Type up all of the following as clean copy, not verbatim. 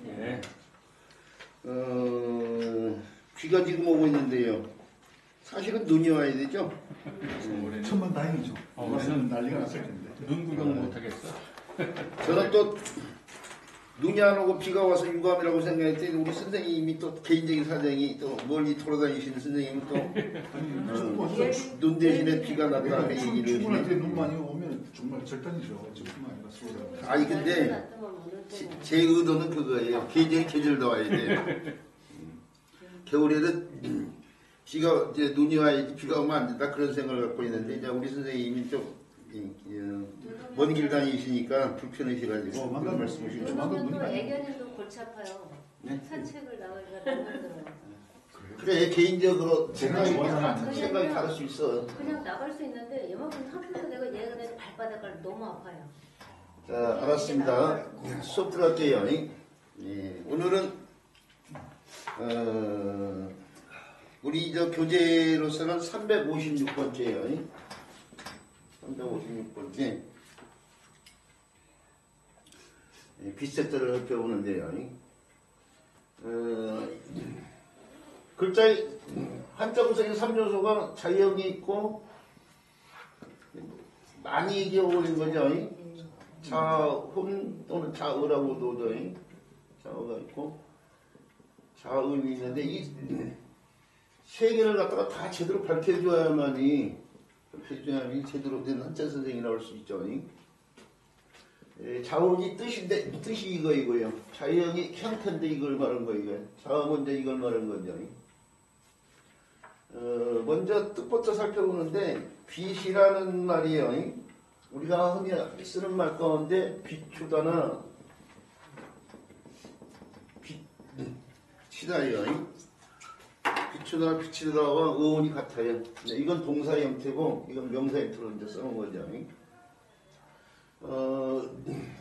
네. 비가 지금 오고 있는데요. 사실은 눈이 와야 되죠? 천만 다행이죠. 올해는 난리가 났을 텐데. 눈 구경 못 하겠어. 저는 또 눈이 안 오고 비가 와서 유감이라고 생각했더니 우리 선생님이 또 개인적인 사정이 또 멀리 돌아다니시는 선생님은 또 눈 대신에 비가 났다 그 얘기를 출근할 때 해주시네. 눈 많이 오면 정말 절단이죠. 저뿐만 아니라 수호자. 아니 근데 제 의도는 그거예요. 계절도 와야 돼요. 겨울에는 비가 이제 눈이 와야지 비가 오면 안 된다 그런 생각을 갖고 있는데 이제 우리 선생님이 좀 먼 길 다니시니까 불편하셔가지고 그런 말씀하시는 거예요. 조만간 눈이 많이 애견인도 골치 아파요. 네? 산책을 나가기가 너무 힘들어요. 그래 개인적으로 제가 생각이 다를 수 있어. 그냥 나갈 수 있는데 이만큼 학교에서 내가 얘가 내 발바닥을 너무 아파요. 자 알았습니다. 수업 들어갈게요. 예, 오늘은 우리 저 교재로서는 356번째예요. 356번째 빛색들을 배우는데요. 글자의 한자 구성의 3요소가 자형이 있고 많이 기어오는 거죠. 자훈 또는 자의라고도 자의가 있고 자음이 있는데 이 세 개를 갖다가 다 제대로 밝혀줘야만이 제대로 된 한자 선생이 나올 수 있죠. 자음이 뜻이 이거이고요. 자형이 형태인데 이걸 말한 거예요. 자음은 이제 이걸 말한 거죠. 먼저 뜻부터 살펴보는데 빛이라는 말이에요. 우리가 흔히 쓰는 말 가운데 비추다나 빛이다요. 비추다나 비치다와 어원이 같아요. 이건 동사 형태고 이건 명사 형태로 이제 써놓은 거죠.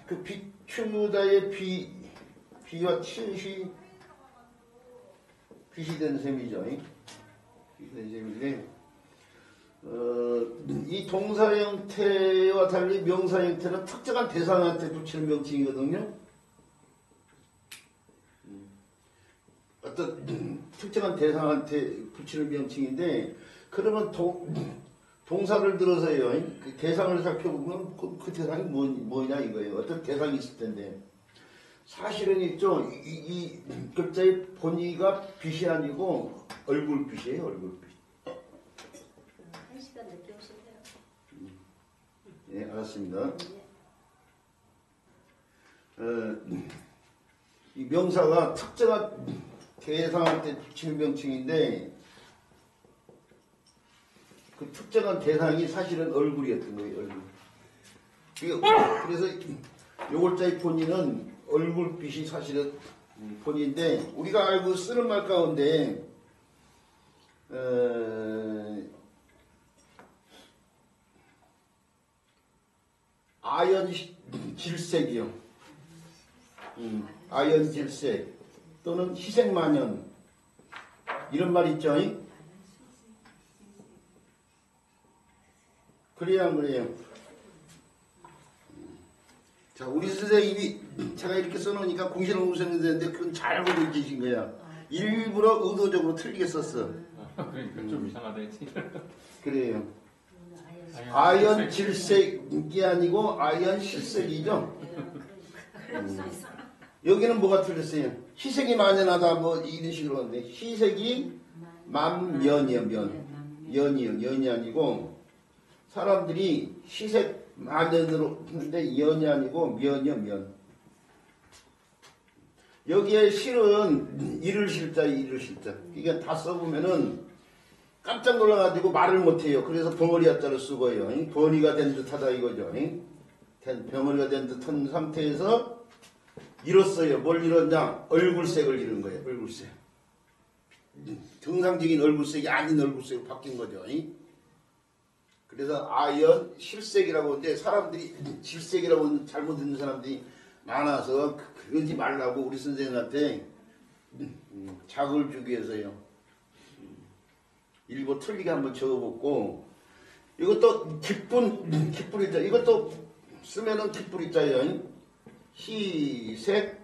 그 비추다의 비와 치읓이 빛이 된 셈이죠. 빛이 된 셈인데 이 동사 형태와 달리 명사 형태는 특정한 대상한테 붙이는 명칭이거든요. 어떤 특정한 대상한테 붙이는 명칭인데 그러면 동사를 들어서요. 그 대상을 살펴보면 그 대상이 뭐냐 이거예요. 어떤 대상이 있을 텐데 사실은 있죠. 이 글자의 본의가 빛이 아니고 얼굴빛이에요. 얼굴빛. 1시간 늦게 오신대요. 예, 알았습니다. 이 명사가 특정한 대상한테 붙이는 명칭인데 그 특정한 대상이 사실은 얼굴이었던 거예요. 얼굴. 그래서 요 글자의 본의는 얼굴빛이 사실은 본의인데 우리가 알고 쓰는 말 가운데 아연질색이요. 아연질색 또는 희생만연 이런 말 있죠? 그래야 안 그래요? 자, 우리 선생님이 제가 이렇게 써놓으니까 공신을 우선했는데 그건 잘 알고 계신 거야. 일부러 의도적으로 틀리게 썼어. 그러니까 좀 이상하다 했지. 그래요. 아연 질색이 아니고 아연 실색이죠. 여기는 뭐가 틀렸어요? 희색이 만연하다 뭐 이런 식으로 하는데 희색이 만면이요. 연이 아니고 사람들이 희색 만연으로 하는데 연이 아니고 면이요. 면. 여기에 실은 이를 실자. 이게 다 써보면은 깜짝 놀라가지고 말을 못해요. 그래서 벙어리 한자를 쓰고요. 번이가 된 듯하다 이거죠. 벙어리가 된 듯한 상태에서 잃었어요. 뭘 잃었냐? 얼굴색을 잃은 거예요. 얼굴색. 정상적인 얼굴색이 아닌 얼굴색으로 바뀐 거죠. 그래서 아연 실색이라고 하는데 사람들이 질색이라고 잘못 듣는 사람들이 많아서 그러지 말라고 우리 선생님한테 자극을 주기 위해서요. 일부 틀리게 한번 적어보고 이것도 기쁘리자 이것도 쓰면은 기쁘리자예요. 희색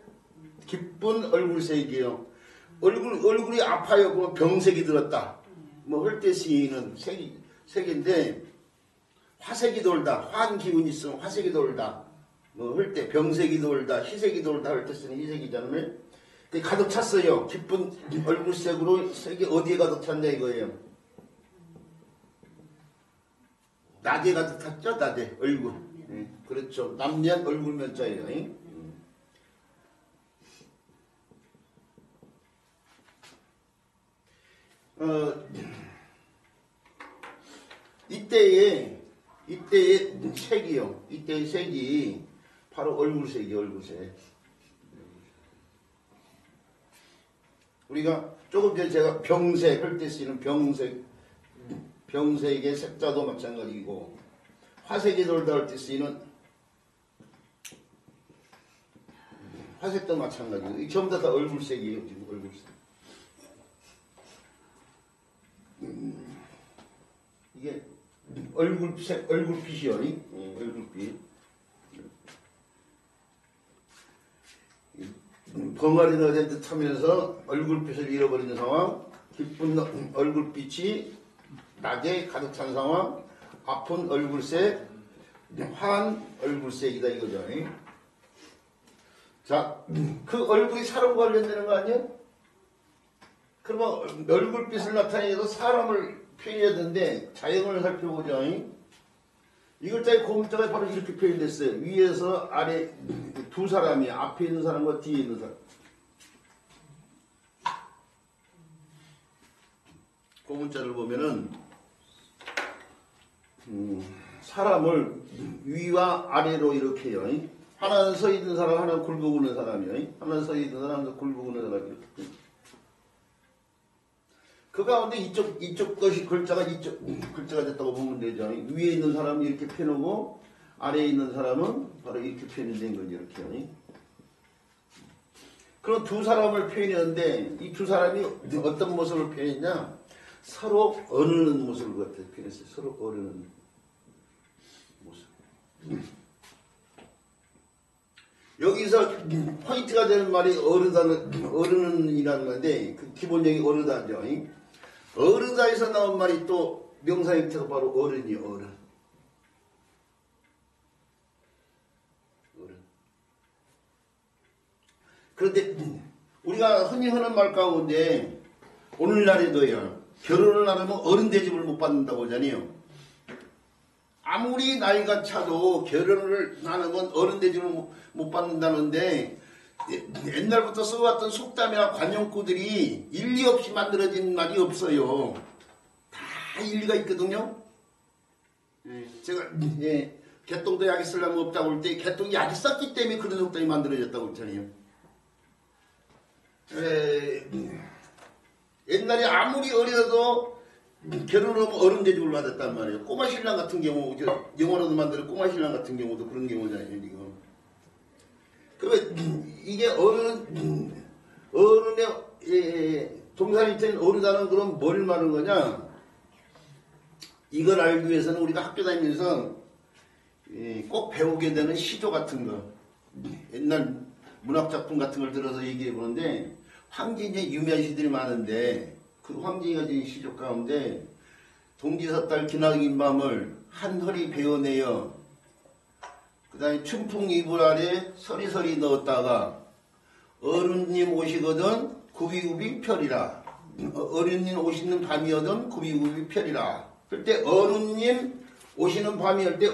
기쁜 얼굴색이요. 얼굴이 아파요. 그러면 병색이 들었다. 뭐 헐대시는 색인데 화색이 돌다. 화한 기운이 있으면 화색이 돌다. 뭐 헐대 병색이 돌다. 희색이 돌다 할 때 쓰는 희색이잖아요. 가득 찼어요. 기쁜 얼굴색으로 색이 어디에 가득 찼냐 이거예요. 나대 가득 찼죠? 나대 얼굴. 그렇죠. 남면 얼굴 면자예요. 이때의 색이요. 이때의 색이 바로 얼굴색이요. 얼굴색. 우리가 조금 전에 제가 병색 할 때 쓰이는 병색의 색자도 마찬가지고 화색이 돌다 할 때 쓰이는 화색도 마찬가지고 전부 다 얼굴색이에요. 지금 얼굴색. 이게 얼굴색, 얼굴빛이요. 얼굴빛. 벙어리가 된 듯 하면서 얼굴빛을 잃어버리는 상황, 기쁜 얼굴빛이 낮에 가득 찬 상황, 아픈 얼굴색, 화한 얼굴색이다 이거죠. 자, 그 얼굴이 사람과 관련되는 거 아니에요? 그러면 얼굴빛을 나타내서 사람을 표현해야 되는데 자연을 살펴보죠. 이걸 자기 고문자가 바로 이렇게 표현됐어요. 위에서 아래 두 사람이 앞에 있는 사람과 뒤에 있는 사람. 고문자를 보면은 사람을 위와 아래로 이렇게 해요. 하나는 서 있는 사람, 하나는 굴복하는 사람이요. 하나는 서 있는 사람, 하나는 굴복하는 사람이 이렇게. 그 가운데 이쪽 것이 글자가 이쪽 글자가 됐다고 보면 되죠. 위에 있는 사람은 이렇게 펴놓고 아래에 있는 사람은 바로 이렇게 표현이 된 거죠. 이렇게. 그럼 두 사람을 표현했는데 이 두 사람이 어떤 모습을 표현했냐? 서로 어르는 모습을 갖다 표현했어요. 서로 어르는 모습. 여기서 포인트가 되는 말이 어른이라는 건데 그 기본적인 어르다죠. 어르다에서 나온 말이 또 명사 형태가 바로 어른이요. 어른. 그런데 우리가 흔히 하는 말 가운데 오늘날에도요. 결혼을 안 하면 어른 대접을 못 받는다고 하잖아요. 아무리 나이가 차도 결혼을 안 하면 어른 대접을 못 받는다는데 옛날부터 써왔던 속담이나 관용구들이 일리 없이 만들어진 말이 없어요. 다 일리가 있거든요. 제가 개똥도 약이 쓰려면 없다고 할 때 개똥이 약이 썼기 때문에 그런 속담이 만들어졌다고 했잖아요. 옛날에 아무리 어려도 결혼을 하면 어른 대접을 받았단 말이에요. 꼬마 신랑 같은 경우, 영화로도 만드는 꼬마 신랑 같은 경우도 그런 경우잖아요, 지금. 그러면 이게 어른의 동사일 때는 어르다는 그럼 뭘 말하는 거냐? 이걸 알기 위해서는 우리가 학교 다니면서 꼭 배우게 되는 시조 같은 거. 옛날 문학작품 같은 걸 들어서 얘기해 보는데 황진이의 유명한 시들이 많은데 그 황진이가 지은 시조 가운데 동지섣달 기나긴 밤을 한 허리 베어내어 그 다음에 춘풍 이불 아래 서리서리 넣었다가 어른님 오시거든 구비구비 펴리라. 어른님 오시는 밤이거든 구비구비 펴리라. 그때 어른님 오시는 밤이 할 때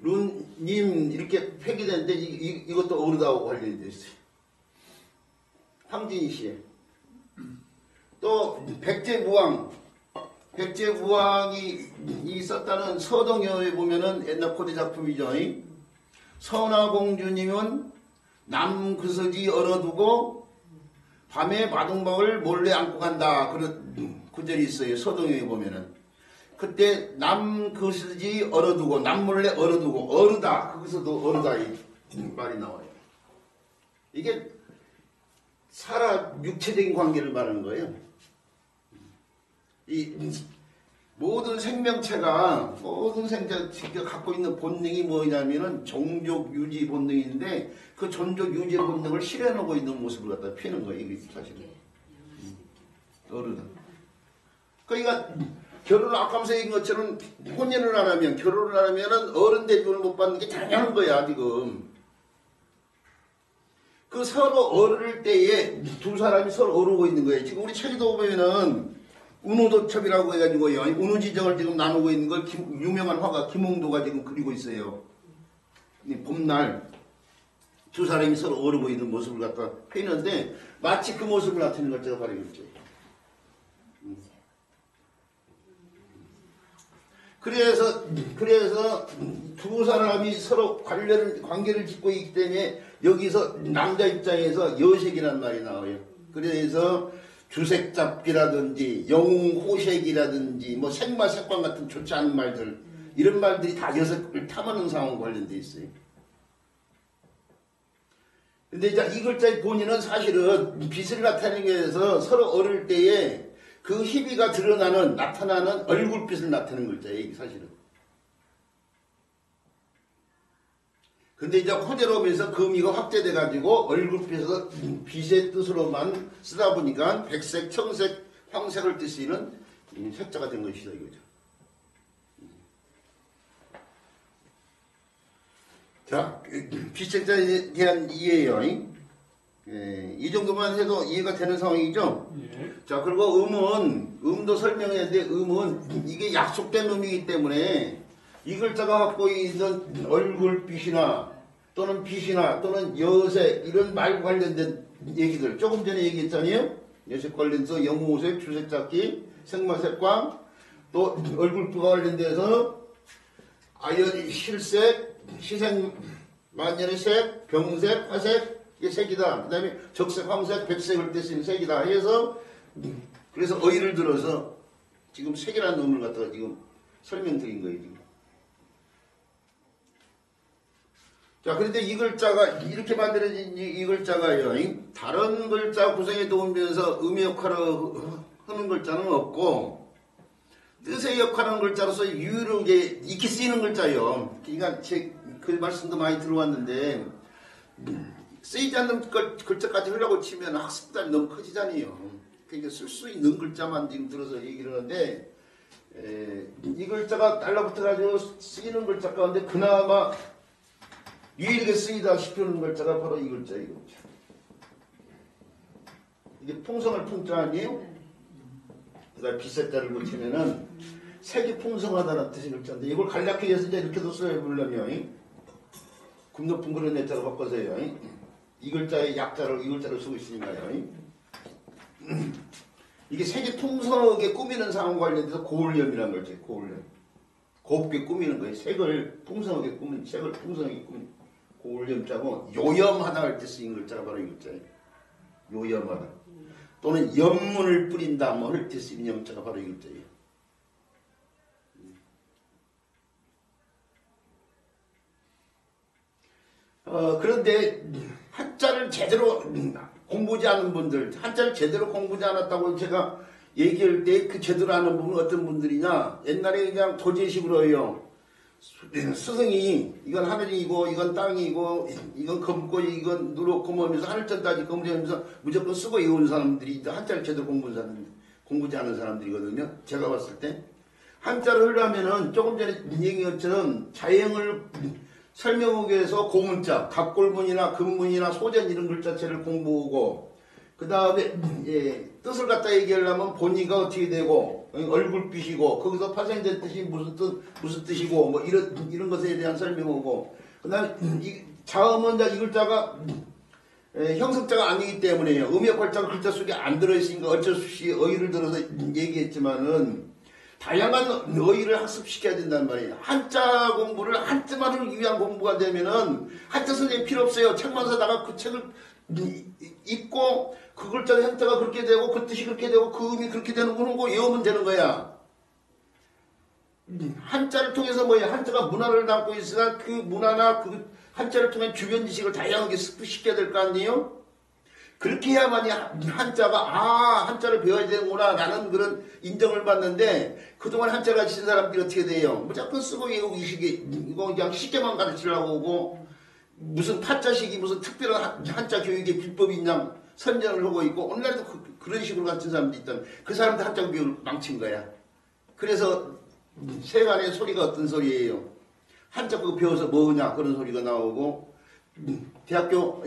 어른님 이렇게 폐기되는데 이것도 어르다고 관련이 있어요. 황진이 씨에. 또 백제무왕이 썼다는 서동여에 보면은 옛날 고대 작품이죠. 선화공주님은 남그서지 얼어두고 밤에 마동박을 몰래 안고 간다. 그런 구절이 있어요. 서동여에 보면은. 그때 남그서지 얼어두고 남몰래 얼어두고 어르다. 거기서도 어르다 이 말이 나와요. 이게 사람 육체적인 관계를 말하는 거예요. 이 모든 생명체가 갖고 있는 본능이 뭐냐면은 종족 유지 본능인데 그 종족 유지 본능을 실현하고 있는 모습을 갖다 피는 거예요. 이게 사실은. 어른은. 그러니까 결혼을 아까면서 얘기한 것처럼 혼인을 안 하면 결혼을 안 하면은 어른 대접을 못 받는 게 당연한 거야 지금. 그 서로 어릴 때에 두 사람이 서로 어르고 있는 거예요. 지금 우리 책에도 보면은 운우도첩이라고 해가지고요. 운우지정을 지금 나누고 있는 걸 유명한 화가 김홍도가 지금 그리고 있어요. 봄날 두 사람이 서로 어르고 있는 모습을 갖다 펴는데 마치 그 모습을 나타내는 걸 제가 바로 이거죠. 그래서 두 사람이 서로 관계를 짓고 있기 때문에 여기서 남자 입장에서 여색이라는 말이 나와요. 그래서 주색잡기라든지 영웅호색이라든지 뭐 생마색관 같은 좋지 않은 말들 이런 말들이 다 여색을 탐하는 상황과 관련돼 있어요. 근데 이제 이 글자의 본인은 사실은 빛을 나타내기 위해서 서로 어릴 때에 그 희비가 나타나는 얼굴빛을 나타내는 글자예요, 이게 사실은. 근데 이제 호재로 오면서 그 의미가 확대돼가지고 얼굴빛에서 빛의 뜻으로만 쓰다 보니까 백색, 청색, 황색을 뜻이는 색자가 된 것이다, 이거죠. 자, 빛색자에 대한 이해예요. 이 정도만 해도 이해가 되는 상황이죠? 예. 자, 그리고 음도 설명해야 돼. 음은 이게 약속된 음이기 때문에 이 글자가 갖고 있는 얼굴빛이나 또는 빛이나 또는 여색 이런 말과 관련된 얘기들 조금 전에 얘기했잖아요. 여색 관련해서 영호색, 주색잡기, 생마색광 또 얼굴빛과 관련돼서 아연, 실색, 시생, 만년의 색, 병색, 화색 이게 색이다. 그 다음에 적색, 황색, 백색을 떼쓰는 색이다 해서 그래서 어휘를 들어서 지금 색이라는 놈을 갖다가 지금 설명드린 거예요. 지금. 자, 그런데 이 글자가 이렇게 만들어진 이 글자가요. 다른 글자 구성에 도우면서 의미 역할을 하는 글자는 없고 뜻의 역할을 하는 글자로서 유일하게 익히 쓰이는 글자예요. 그러니까 그 말씀도 많이 들어왔는데 쓰이지 않는 글자까지 하려고 치면 학습단이 너무 커지잖아요. 그러니까 쓸 수 있는 글자만 지금 들어서 얘기를 하는데 이 글자가 달라붙어가지고 쓰이는 글자 가운데 그나마 유일하게 쓰이다 싶은 글자가 바로 이 글자예요. 이게 풍성할 풍자 아니에요? 그 다음에 빛색자를 붙이면은 색이 풍성하다는 뜻의 글자인데 이걸 간략하게 해서 이제 이렇게도 써보려면 굽 높은 그런 애자로 바꿔서요. 이 글자의 약자를 이 글자로 쓰고 있으니까요. 이게 색이 풍성하게 꾸미는 상황과 관련돼서 고울염이라는 걸 써요. 고울염. 곱게 꾸미는 거예요. 색을 풍성하게 꾸미는 고울염자고 요염하다 할 때 쓰인 글자가 바로 이 글자예요. 요염하다. 또는 염문을 뿌린다 뭐 할 때 쓰인 염자가 바로 이 글자예요. 그런데 한자를 제대로 공부하지 않은 분들, 한자를 제대로 공부하지 않았다고 제가 얘기할 때 그 제대로 아는 분은 어떤 분들이냐? 옛날에 그냥 도제식으로 해요. 스승이 이건 하늘이고 이건 땅이고 이건 검고 이건 누렇고 뭐 하면서 하늘자까지 검증하면서 무조건 쓰고 외운 사람들이 한자를 제대로 공부하지 않은 사람들이거든요. 제가 봤을 때 한자를 하려면은 조금 전에 얘기한 것처럼 자형을 설명하기 위해서 고문자, 갑골문이나 금문이나 소전 이런 글자체를 공부하고 그 다음에 뜻을 갖다 얘기하려면 본의가 어떻게 되고 얼굴빛이고 거기서 파생된 뜻이 무슨 뜻이고 뭐 이런 것에 대한 설명하고 그 다음에 자음은 이 글자가 형석자가 아니기 때문에요. 음역발자가 글자 속에 안 들어있으니까 어쩔 수 없이 어휘를 들어서 얘기했지만은 다양한 어휘를 학습시켜야 된단 말이에요. 한자 공부를 한자만을 위한 공부가 되면은 한자 선생님 필요 없어요. 책만 사다가 그 책을 읽고 그 글자의 형태가 그렇게 되고 그 뜻이 그렇게 되고 그 의미 그렇게 되는 거는 거 외우면 되는 거야. 한자를 통해서 뭐야? 한자가 문화를 담고 있으나 그 문화나 그 한자를 통해 주변 지식을 다양하게 습득시켜야 될 거 아니에요? 그렇게 해야만이 한자가 한자를 배워야 되는구나 라는 그런 인정을 받는데 그동안 한자 가르치는 사람들이 어떻게 돼요? 무조건 쓰고 외우기 식이 이거 그냥 쉽게만 가르치려고 오고 무슨 파자식이 무슨 특별한 한자 교육의 비법이 있냐 선전을 하고 있고 오늘날도 그런 식으로 가르치는 사람도 있다면 그 사람들 한자 교육을 망친 거야. 그래서 세간의 소리가 어떤 소리예요? 한자 그거 배워서 뭐냐 그런 소리가 나오고 대학교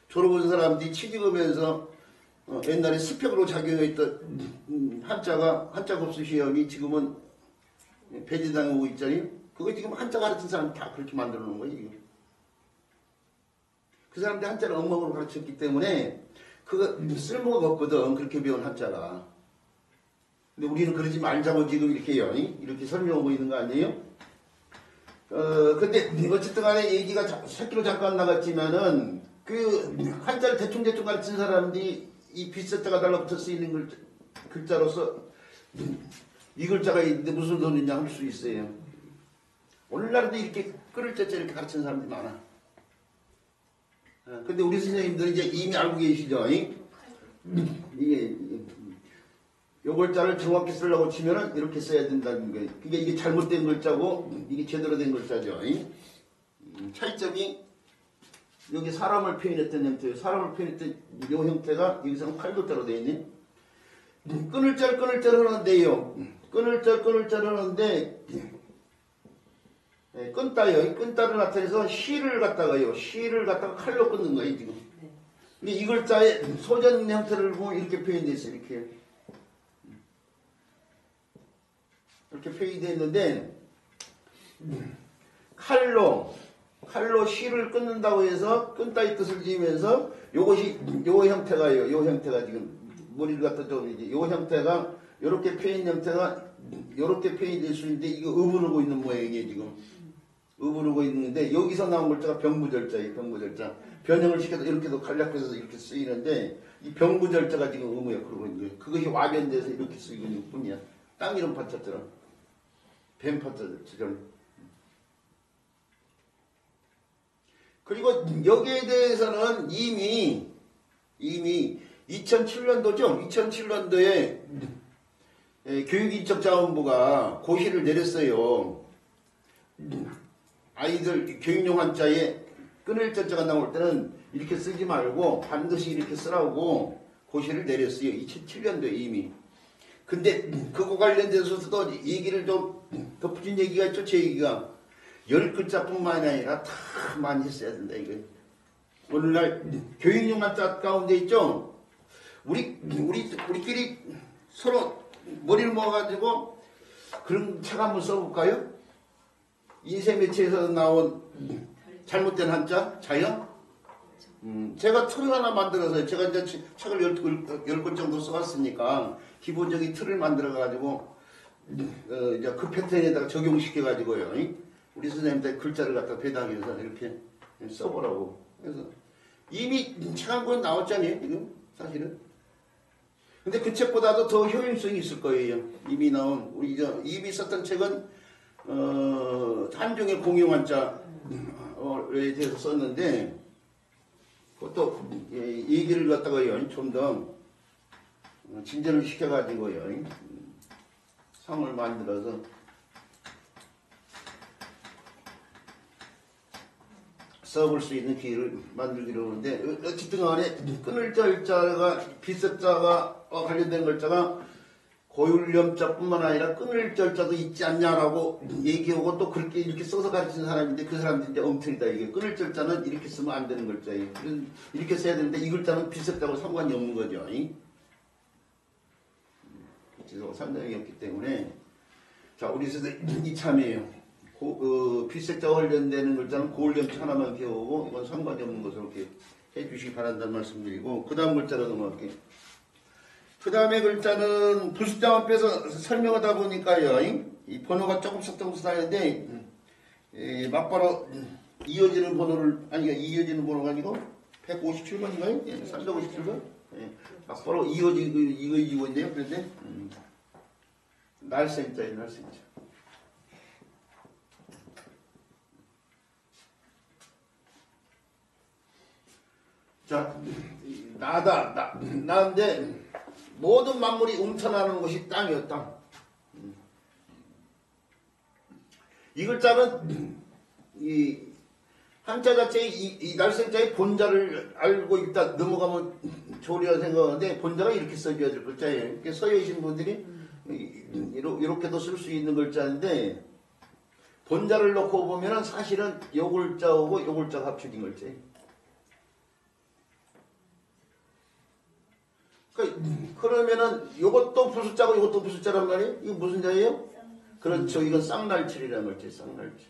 졸업한 사람들이 취직하면서 옛날에 스펙으로 작용했던 한자 급수 시험이 지금은 폐지당하고 있잖아요. 그거 지금 한자 가르친 사람 다 그렇게 만들어 놓은 거예요. 지금. 그 사람들이 한자를 엉망으로 가르쳤기 때문에 그거 쓸모가 없거든. 그렇게 배운 한자가. 근데 우리는 그러지 말자고 지금 이렇게요. 이렇게 설명하고 있는 거 아니에요? 근데 어쨌든 간에 얘기가 새끼로 잠깐 나갔지만은 그 한자를 대충 가르치는 사람들이 이 빗자가 달라붙어 쓰이는 글자로서 이 글자가 있는데 무슨 소리냐 할 수 있어요. 오늘날도 이렇게 끌을 자자 이렇게 가르치는 사람들이 많아. 근데 우리 선생님들은 이제 이미 알고 계시죠? 이게 요 글자를 정확히 쓰려고 치면은 이렇게 써야 된다는 거예요. 이게 잘못된 글자고 이게 제대로 된 글자죠. 차이점이 여기 사람을 표현했던 형태예요. 사람을 표현했던 이 형태가 여기서는 팔글자로 되어 있네. 끊을 자를 하는데요. 끊을 자를 하는데 끊다요. 끊다를 나타내서 시를 갖다가요. 시를 갖다가 칼로 끊는 거예요. 지금. 근데 이 글자의 소전 형태를 보면 이렇게 표현되어 있어요. 이렇게 표현되어 있는데 칼로 시를 끊는다고 해서 끊다의 뜻을 지으면서 요것이 요 형태가요. 요 형태가 지금 머리를 갖다 좀 이제 요 형태가 요렇게 표현 형태가 요렇게 표현이 될 수 있는데 이거 의문하고 있는 모양이에요. 지금 의문하고 있는데 여기서 나온 글자가 병부절자예요. 병부절자 변형을 시켜서 이렇게도 간략해서 이렇게 쓰이는데 이 병부절자가 지금 의무역 그러고 있는 거예요. 그것이 와변돼서 이렇게 쓰이고 있는 뿐이야. 땅 이름 파자처럼 뱀 파자처럼. 그리고 여기에 대해서는 이미 2007년도죠. 2007년도에 교육인적자원부가 고시를 내렸어요. 아이들 교육용 한자에 끊을 자자가 나올 때는 이렇게 쓰지 말고 반드시 이렇게 쓰라고 고시를 내렸어요. 2007년도에 이미. 근데 그거 관련돼서도 얘기를 좀 덧붙인 얘기가 있죠. 제 얘기가. 10글자뿐만 아니라 다 많이 했어야 된다 이거. 오늘날 교육용 한자 가운데 있죠. 우리끼리 서로 머리를 모아가지고 그런 책 한번 써볼까요? 인쇄매체에서 나온 잘못된 한자 자요. 제가 틀을 하나 만들어서 제가 이제 책을 10권 정도 써왔으니까 기본적인 틀을 만들어가지고 이제 그 패턴에다가 적용시켜가지고요. 우리 선생님들 글자를 갖다 배당해서 이렇게 써보라고. 그래서 이미 책 한 권 나왔잖아요, 지금 사실은. 근데 그 책보다도 더 효용성이 있을 거예요. 이미 나온 이미 썼던 책은 한종의 공용한자에 대해서 썼는데 그것도 얘기를 갖다가요 좀 더 진전을 시켜가지고요 상을 만들어서 써볼 수 있는 기회를 만들기로 하는데 어쨌든 간에 끊을 자가 빗자가 관련된 글자가 고율염자뿐만 아니라 끊을 절자도 있지 않냐라고 얘기하고 또 그렇게 이렇게 써서 가르치는 사람인데 그 사람들이 이제 엉터리다. 이게 끊을 절자는 이렇게 쓰면 안 되는 글자예요. 이렇게 써야 되는데 이 글자는 빗자하고 상관이 없는 거죠. 빗자하고 상관이 없기 때문에 자 우리 선생님 이참이에요. 빗자와 관련되는 글자는 고율염자 하나만 배우고 이건 상관이 없는 것으로 이렇게 해주시기 바란다는 말씀드리고 그 다음 글자로 넘어갈게요. 그 다음에 글자는 부숫자만 빼서 설명하다 보니까요, 이 번호가 조금씩 하는데, 막바로 이어지는 번호를, 이어지는 번호가 아니고, 157번인가요? 357번? 막바로 이어지고 있네요. 그런데, 날생자예요, 날생자. 자, 나인데 모든 만물이 움켜나는 것이 땅이요, 땅. 이 글자는 이 한자 자체의 이 날생자의 본자를 알고 일단 넘어가면 좋으리라 생각하는데 본자가 이렇게 써줘야 될 글자예요. 이렇게 서예이신 분들이 이렇게도 쓸 수 있는 글자인데 본자를 놓고 보면은 사실은 요 글자하고 요 글자가 합쳐진 글자예요. 그러면은 요것도 부숫자고 요것도 부숫자란 말이에요? 이거 무슨 자예요? 그렇죠. 이건 쌍날칠이라는 글자예요. 쌍날칠.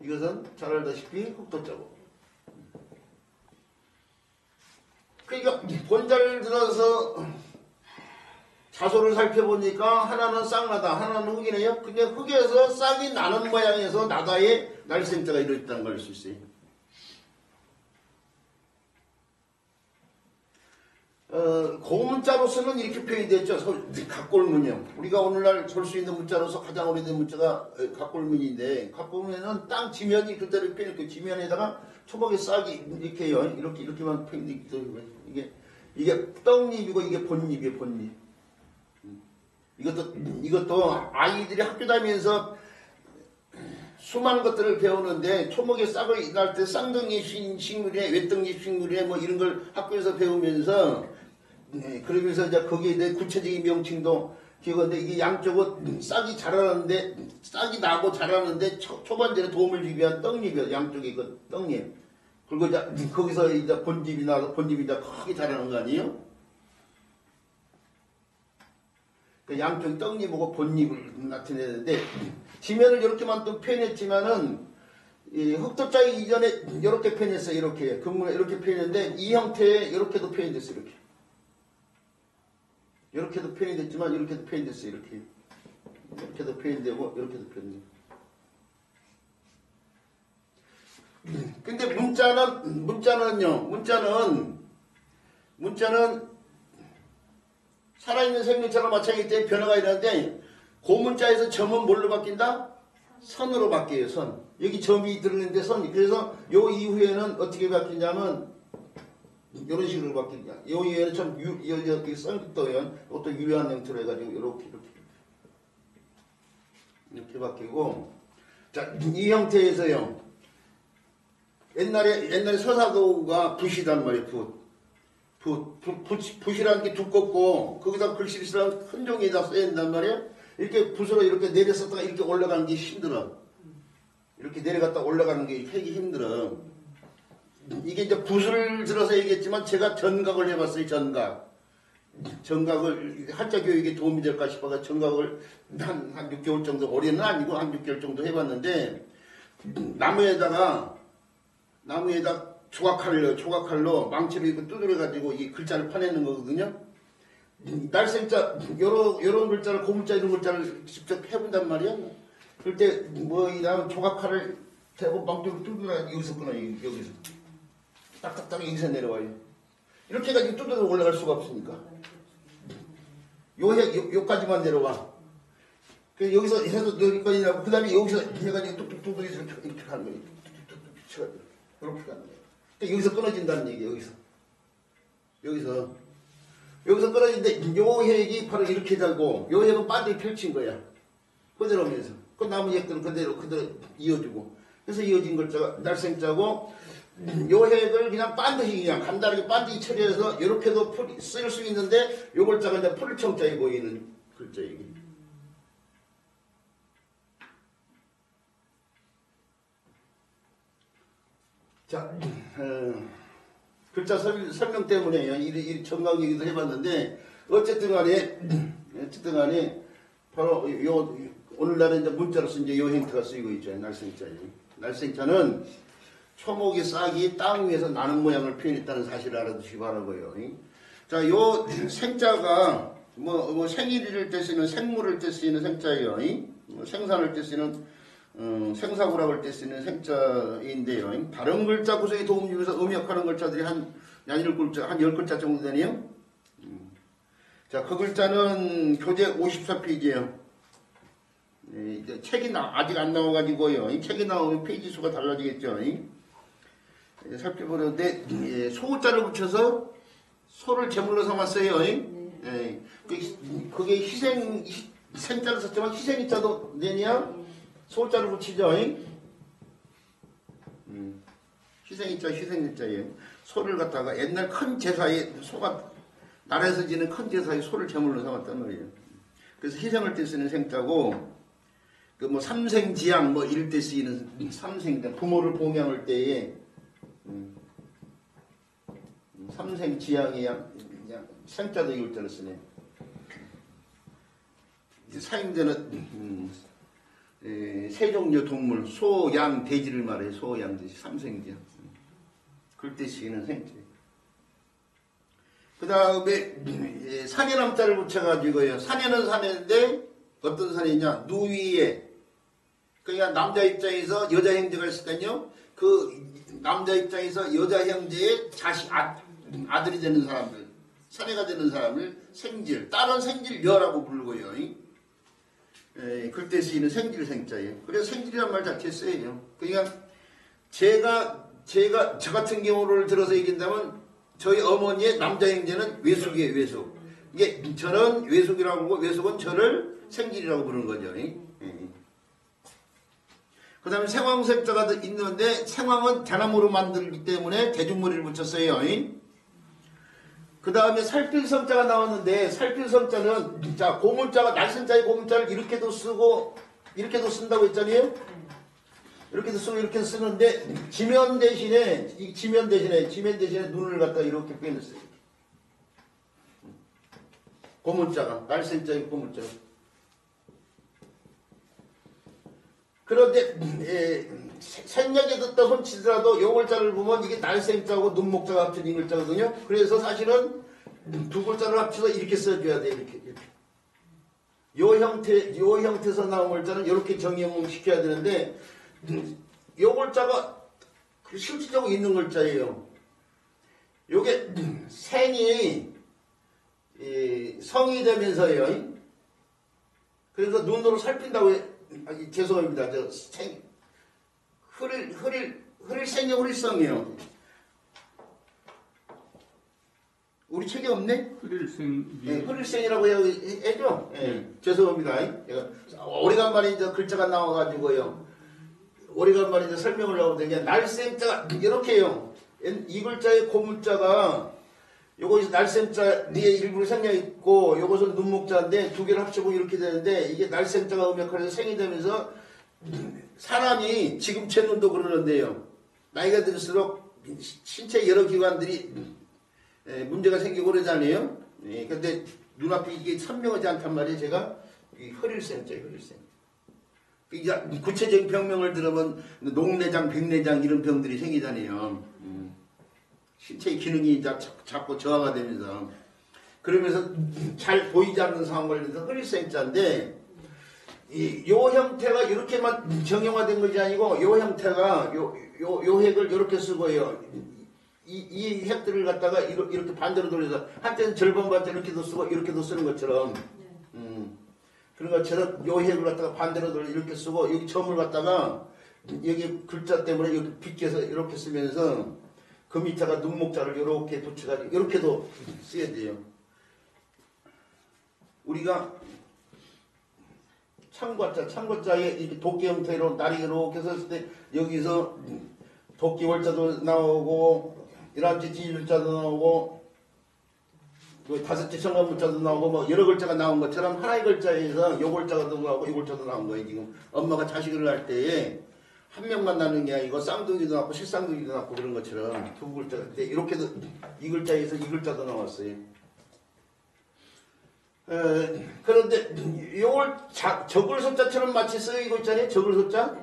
이것은 잘 알다시피 흑도자고. 그러니까 본자를 들어서 자소를 살펴보니까 하나는 쌍나다, 하나는 흑이네요. 근데 흑에서 쌍이 나는 모양에서 나다의 날생자가 이루어졌다는 걸 알 수 있어요. 고문자로서는 이렇게 표현이 됐죠. 각골문이요. 우리가 오늘날 볼 수 있는 문자로서 가장 오래된 문자가 각골문인데, 각골문에는 땅 지면이 그대로 표현했고, 지면에다가 초목의 싹이 이렇게요. 이렇게만 표현이 되기 때문에, 이게 떡잎이고, 이게 본잎이에요, 본잎. 이것도 아이들이 학교 다니면서 수많은 것들을 배우는데, 초목의 싹을 날 때 쌍둥이 식물에, 외떡잎 식물에 뭐 이런 걸 학교에서 배우면서, 그러면서 이제 거기에 대해 구체적인 명칭도 기억하는데, 이게 양쪽은 싹이 자라는데, 싹이 나고 자라는데 초반전에 도움을 주기 위한 떡잎이요. 양쪽에 그 떡잎. 그리고 이제 거기서 이제 본집이 나서 본집이 이제 크게 자라는 거 아니에요? 그 양쪽 떡잎하고 본잎을 나타내는데, 지면을 이렇게만 또 표현했지만은, 이 흑도자 이전에 이렇게 표현했어요. 이렇게. 금문에 이렇게 표현했는데, 이 형태에 이렇게도 표현이 됐어요. 이렇게. 이렇게도 표현이 됐지만, 이렇게도 표현이 됐어요. 이렇게. 이렇게도 표현되고, 이렇게도 표현되고. 근데 문자는 살아있는 생명체가 마찬가지이기 때문에 변화가 일어나는데, 고문자에서 점은 뭘로 바뀐다? 선으로 바뀌어요, 선. 여기 점이 들어있는데 선이. 그래서 요 이후에는 어떻게 바뀌냐면, 이런 식으로 바뀌냐. 요 이후에는 좀 여기 썬떠요. 이것도 유효한 형태로 해가지고, 이렇게 바뀌고. 자, 이 형태에서요. 옛날에 서사도가 붓이단 말이에요, 붓이라는 게 두껍고, 거기다 글씨를 쓰려면 큰 종이에다 써야 된단 말이에요. 이렇게 붓으로 이렇게 내렸었다가 이렇게 올라가는 게 힘들어. 이렇게 내려갔다 올라가는 게 하기 힘들어. 이게 이제 붓을 들어서 얘기했지만 제가 전각을 해봤어요, 전각을 한자 교육에 도움이 될까 싶어서 전각을 한 6개월 정도, 올해는 아니고 한 6개월 정도 해봤는데, 나무에다 조각칼로 망치로 이렇게 두드려가지고 이 글자를 파내는 거거든요. 날생자, 요런 글자를, 고문자 이런 글자를 직접 해본단 말이야. 그럴 때, 이 다음 조각칼을 대고 망치로 두드려가지고 여기서 끊어요, 여기서. 딱딱딱 여기서 내려와요. 이렇게 해가지고 두드려 올라갈 수가 없으니까. 요까지만 내려와. 그 여기서 해서 여기까지 나고, 그 다음에 여기서 해가지고 뚝뚝 두드려서 이렇게 가는 거예요. 뚝뚝뚝 쳐가지고. 이렇게 가는 거예요. 여기서 끊어진다는 얘기예요, 여기서 끊어진데, 요 핵이 바로 이렇게 자고, 요 핵은 반대로 펼친 거야. 그대로 오면서. 그 나무 핵들은 그대로 이어주고. 그래서 이어진 글자가 날생자고, 요 핵을 그냥 반드시 그냥 간단하게 반드시 처리해서 이렇게도 쓸 수 있는데, 요 글자가 이제 풀청자에 보이는 글자예요. 자, 글자 설명 때문에 이 정각 얘기도 해봤는데, 어쨌든 간에 바로 오늘날에 이제 문자로서 이제 요 형태가 쓰이고 있죠. 날생자는 초목의 싹이 땅 위에서 나는 모양을 표현했다는 사실을 알아두시기 바라고요. 자, 요 생자가 생일을 때 쓰는, 생물을 때 쓰이는 생자예요. 생산을 때 쓰는 생사구락을 때 쓰는 생자인데요. 다른 글자 구성에 도움 주면서 음역하는 글자들이 한 10글자 정도 되네요. 자, 그 글자는 교재 54페이지예요. 이제 책이 아직 안 나와가지고요. 이 책이 나오면 페이지 수가 달라지겠죠. 살펴보는데 소자를 붙여서 소를 제물로 삼았어요. 그게 생자를 썼지만 희생자도 내냐? 소자를 붙이죠. 희생자예요. 소를 갖다가 옛날 큰 제사에 소가 나라에서 지는 큰 제사에 소를 제물로 삼았단 말이에요. 그래서 희생할 때 쓰는 생자고 그 뭐 삼생지향 뭐 이럴 때 쓰이는 삼생 부모를 봉양할 때에 삼생지향이야 생자도 이울자를 쓰네. 사형제는 세 종류 동물 소, 양, 돼지를 말해요. 소, 양, 돼지 삼생지향. 그럴 때 쓰이는 생자. 그 다음에 산해남자를 붙여가지고요. 산해는 산해인데 어떤 산해냐? 누위에 그러니까 남자 입장에서 여자 형제가 있을 때요. 그 남자 입장에서 여자 형제의 아들이 되는 사람들, 사내가 되는 사람을 생질, 다른 생질녀라고 부르고요. 그럴 때 쓰이는 생질 생자예요. 그래서 생질이란 말 자체 쓰여요. 그러니까 저 같은 경우를 들어서 얘기한다면 저희 어머니의 남자 형제는 외숙이에요. 외숙. 이게 저는 외숙이라고 하고 외숙은 저를 생질이라고 부르는 거죠. 그 다음에 생황색자가 있는데 생황은 대나무로 만들기 때문에 대중머리를 붙였어요. 그 다음에 살필성자가 나왔는데 살필성자는 자 고문자가 날선자의 고문자를 이렇게도 쓰고 이렇게도 쓴다고 했잖아요. 이렇게도 쓰고 이렇게 쓰는데 지면 대신에 눈을 갖다 이렇게 빼냈어요. 고문자가 날선자의 고문자가. 그런데 생략에 듣다 손치더라도 요 글자를 보면 이게 날생자고 눈목자가 합친 이 글자거든요. 그래서 사실은 두 글자를 합쳐서 이렇게 써줘야 돼. 이렇게. 요 형태에서 나온 글자는 이렇게 정형시켜야 되는데 요 글자가 실질적으로 있는 글자예요. 요게 생이 성이 되면서요. 그래서 눈으로 살핀다고 죄송합니다. 흐릴생이 흐릴성이에요. 우리 책에 없네? 흐릴생이라고 해줘. 죄송합니다. 제가 오래간만에 이제 글자가 나와가지고요. 오래간만에 이제 설명을 하거든요. 날생자가 이렇게요. 이 글자의 고문자가 요거 날생자 뒤에 일부러 생략 있고 요것은 눈목자인데 두 개를 합치고 이렇게 되는데 이게 날생자가 음역해서 생이 되면서 사람이 지금 제 눈도 그러는데요. 나이가 들수록 신체 여러 기관들이 문제가 생기고 그러잖아요. 근데 눈앞에 이게 선명하지 않단 말이에요. 제가 흐릴생자예요. 흐릴생. 구체적인 병명을 들으면 녹내장, 백내장 이런 병들이 생기잖아요. 신체의 기능이 자꾸 저하가 되면서 그러면서 잘 보이지 않는 상황을 해서 흐릴생자인데 요 형태가 이렇게만 정형화된 것이 아니고 요 형태가 요 핵을 이렇게 쓰고요. 이 핵들을 갖다가 이렇게 반대로 돌려서 한때는 절반 반대로 이렇게도 쓰고 이렇게도 쓰는 것처럼 그런 것처럼 요 핵을 갖다가 반대로 돌려 이렇게 쓰고 여기 점을 갖다가 여기 글자 때문에 여기 빗겨서 이렇게 쓰면서 그 밑에가 눈목자를 이렇게 붙여가지고 이렇게도 써야 돼요. 우리가 창고자에 이렇게 도끼 형태로 날이 이렇게 썼을 때 여기서 도끼 월자도 나오고 11째 지일자도 나오고 다섯째 청간문자도 나오고 뭐 여러 글자가 나온 것처럼 하나의 글자에서 요 글자가 나오고 이 글자도 나온 거예요. 지금 엄마가 자식을 낳을 때에 한 명만 낳는 게 아니고 쌍둥이도 낳고 실쌍둥이도 낳고 그런 것처럼 두 글자가 이렇게도 이 글자에서 이 글자도 나왔어요. 그런데 요걸 적을소자처럼 마치 쓰이고 있잖아요. 적을소자.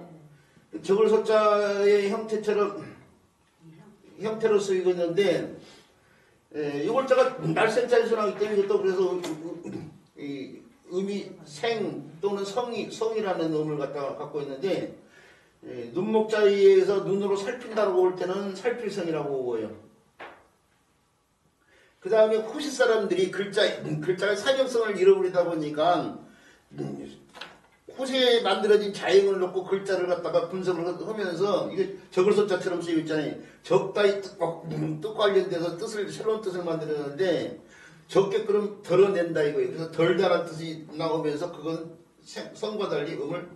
적을소자의 형태로 쓰이고 있는데 이 글자가 날생자에서 나오기 때문에 또 그래서 의미 생 또는 성이라는 의미를 갖고 있는데 눈목자에서 눈으로 살핀다고 볼 때는 살필성이라고 보고요. 그 다음에 호시 사람들이 글자의 사경성을 잃어버리다 보니까 꽃에 만들어진 자행을 놓고 글자를 갖다가 분석을 하면서 이게 적을소자처럼 쓰여 있잖아요. 적다이 뜻 관련돼서 새로운 뜻을 만들었는데 적게 그럼 덜어낸다 이거예요. 그래서 덜다란 뜻이 나오면서 그건 성과 달리 음을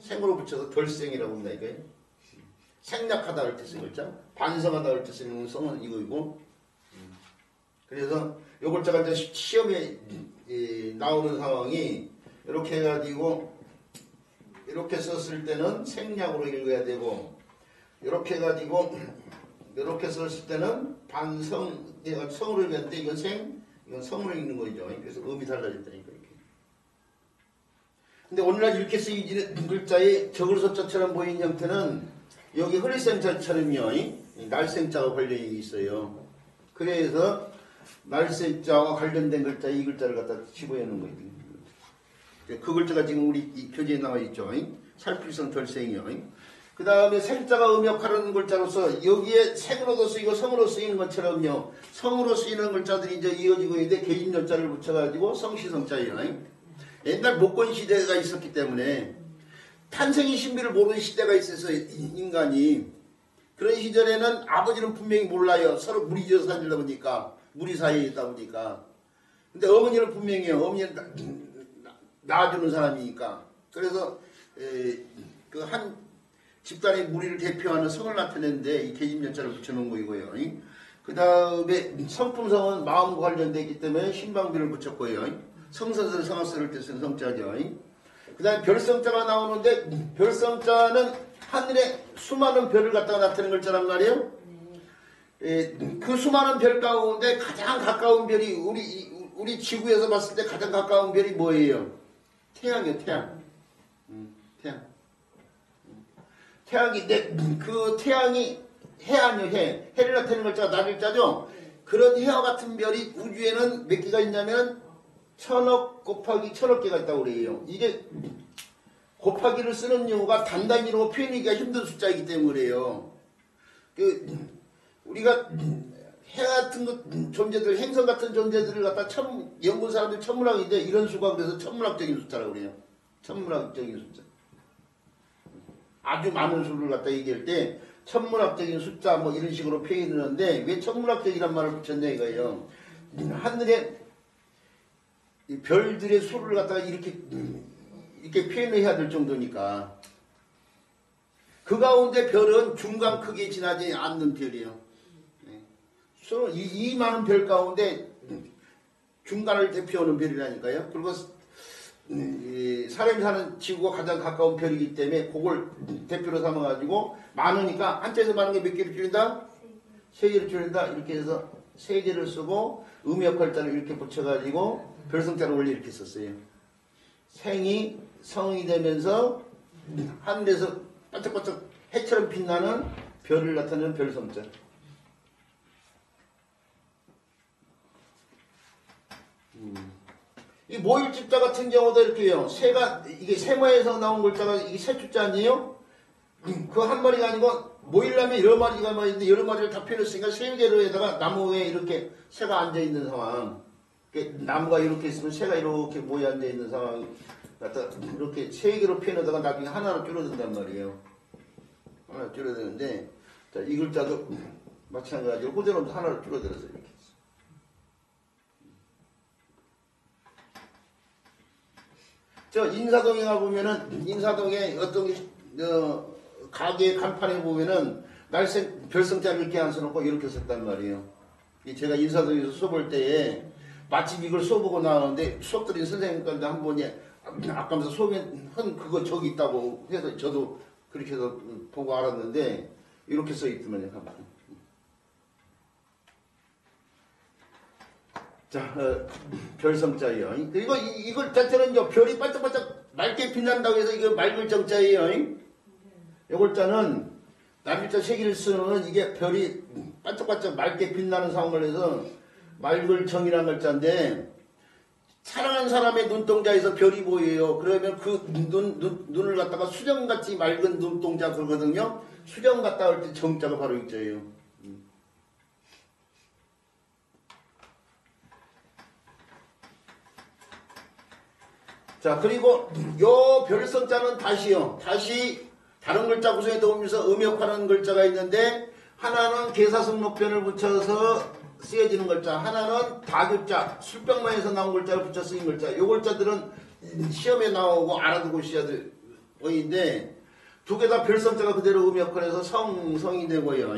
생으로 붙여서 덜생이라고 합니다 이거예요. 생략하다 할 뜻의 글자, 반성하다 할 뜻의 성은 이거이고. 그래서 요 글자가 이제 시험에 나오는 상황이 이렇게 해가지고 이렇게 썼을 때는 생략으로 읽어야 되고, 이렇게 해가지고 이렇게 썼을 때는 반성, 성으로 읽었는데 이건 성으로 읽는 거죠. 그래서 음이 달라졌다니까 이렇게. 근데 오늘날 이렇게 쓰이는 글자의 적을소자처럼 보이는 형태는 여기 흐리생자처럼요, 날생자가 관련이 있어요. 그래서 날생자와 관련된 글자 이 글자를 갖다 집어넣는 거예요. 그 글자가 지금 우리 이 표지에 나와 있죠. 살필성 덜생이요. 그 다음에 생자가 음역하는 글자로서 여기에 생으로도 쓰이고 성으로 쓰이는 것처럼요. 성으로 쓰이는 글자들이 이제 이어지고 있는데 계집연자를 붙여가지고 성시성자예요. 옛날 목권 시대가 있었기 때문에 탄생의 신비를 모르는 시대가 있어서 인간이 그런 시절에는 아버지는 분명히 몰라요. 서로 무리 지어서 살다 보니까 무리 사이에 있다 보니까. 근데 어머니는 분명해요. 어머니는 낳아주는 사람이니까. 그래서 그 한 집단의 무리를 대표하는 성을 나타내는데 이 계집연자를 붙여놓은 거이고요. 그 다음에 성품성은 마음과 관련되어 있기 때문에 신방비를 붙였고요. 성선설 성악설을 때 쓴 성자죠. 그 다음에 별성자가 나오는데 별성자는 하늘에 수많은 별을 갖다가 나타내는 글자란 말이에요. 그 수많은 별 가운데 가장 가까운 별이 우리 지구에서 봤을 때 가장 가까운 별이 뭐예요? 태양이에요. 태양. 태양. 태양인데 그 태양이 해 아니요 해. 해를 나타내는 글자가 날일자죠. 그런 해와 같은 별이 우주에는 몇 개가 있냐면 1000억 곱하기 1000억 개가 있다고 그래요. 이게 곱하기를 쓰는 이유가 단단위로 표현하기가 힘든 숫자이기 때문에요. 우리가 해 같은 존재들, 행성 같은 존재들을 갖다 연구한 사람들이 천문학인데 이런 수가 그래서 천문학적인 숫자라고 그래요. 천문학적인 숫자. 아주 많은 수를 갖다 얘기할 때 천문학적인 숫자 뭐 이런 식으로 표현을 하는데 왜 천문학적이란 말을 붙였냐 이거예요. 하늘에 이 별들의 수를 갖다가 이렇게 표현을 해야 될 정도니까. 그 가운데 별은 중간 크기에 지나지 않는 별이에요. 이 많은 별 가운데 중간을 대표하는 별이라니까요. 그리고 사람이 사는 지구가 가장 가까운 별이기 때문에 그걸 대표로 삼아가지고 많으니까 한자에서 많은 게 몇 개를 줄인다? 3개를 줄인다. 이렇게 해서 3개를 쓰고 음역할자를 이렇게 붙여가지고 별성자를 원래 이렇게 썼어요. 생이 성이 되면서 하늘에서 반짝반짝 해처럼 빛나는 별을 나타내는 별성자. 이 모일집자 같은 경우도 이렇게요. 새가 이게 세모에서 나온 글자가 이게 새축자 아니에요? 그 한 마리가 아니고 모이려면 여러 마리가 있는데 여러 마리를 다 표현했으니까 3개로에다가 나무에 이렇게 새가 앉아 있는 상황. 나무가 이렇게 있으면 새가 이렇게 모여 앉아 있는 상황. 갖다 이렇게 3개로 표현하다가 나중에 하나로 줄어든단 말이에요. 하나 줄어드는데 자, 이 글자도 마찬가지로 호전음도 하나로 줄어들어서 이렇게. 저 인사동에 가보면은 인사동에 어떤 가게 간판에 보면은 별성자를 이렇게 안 써놓고 이렇게 썼단 말이에요. 제가 인사동에서 수업할 때에 마침 이걸 수업하고 나오는데 수업 드린 선생님까지 한 분이 아까면서 수업에 그거 저기 있다고 해서 저도 그렇게 해서 보고 알았는데 이렇게 써 있더만요. 자, 별성자예요. 그리고 이걸 자체는 별이 반짝반짝 맑게 빛난다고 해서 이거 맑을 정자예요. 이 글자는 남일자 3개를 쓰는 이게 별이 반짝반짝 맑게 빛나는 상황을 해서 맑을 정이라는 글자인데 사랑하는 사람의 눈동자에서 별이 보여요. 그러면 그 눈을 갖다가 수정같이 맑은 눈동자 그러거든요. 수정 같다 할 때 정자가 바로 있죠요. 자, 그리고 요 별성자는 다시요. 다시 다른 글자 구성에 도우면서 음역하는 글자가 있는데 하나는 계사성목변을 붙여서 쓰여지는 글자, 하나는 다교자, 술병마에서 나온 글자를 붙여 쓰인 글자. 요 글자들은 시험에 나오고 알아두고 있어야 될 거인데 두 개 다 별성자가 그대로 음역해서 성성이 되고요.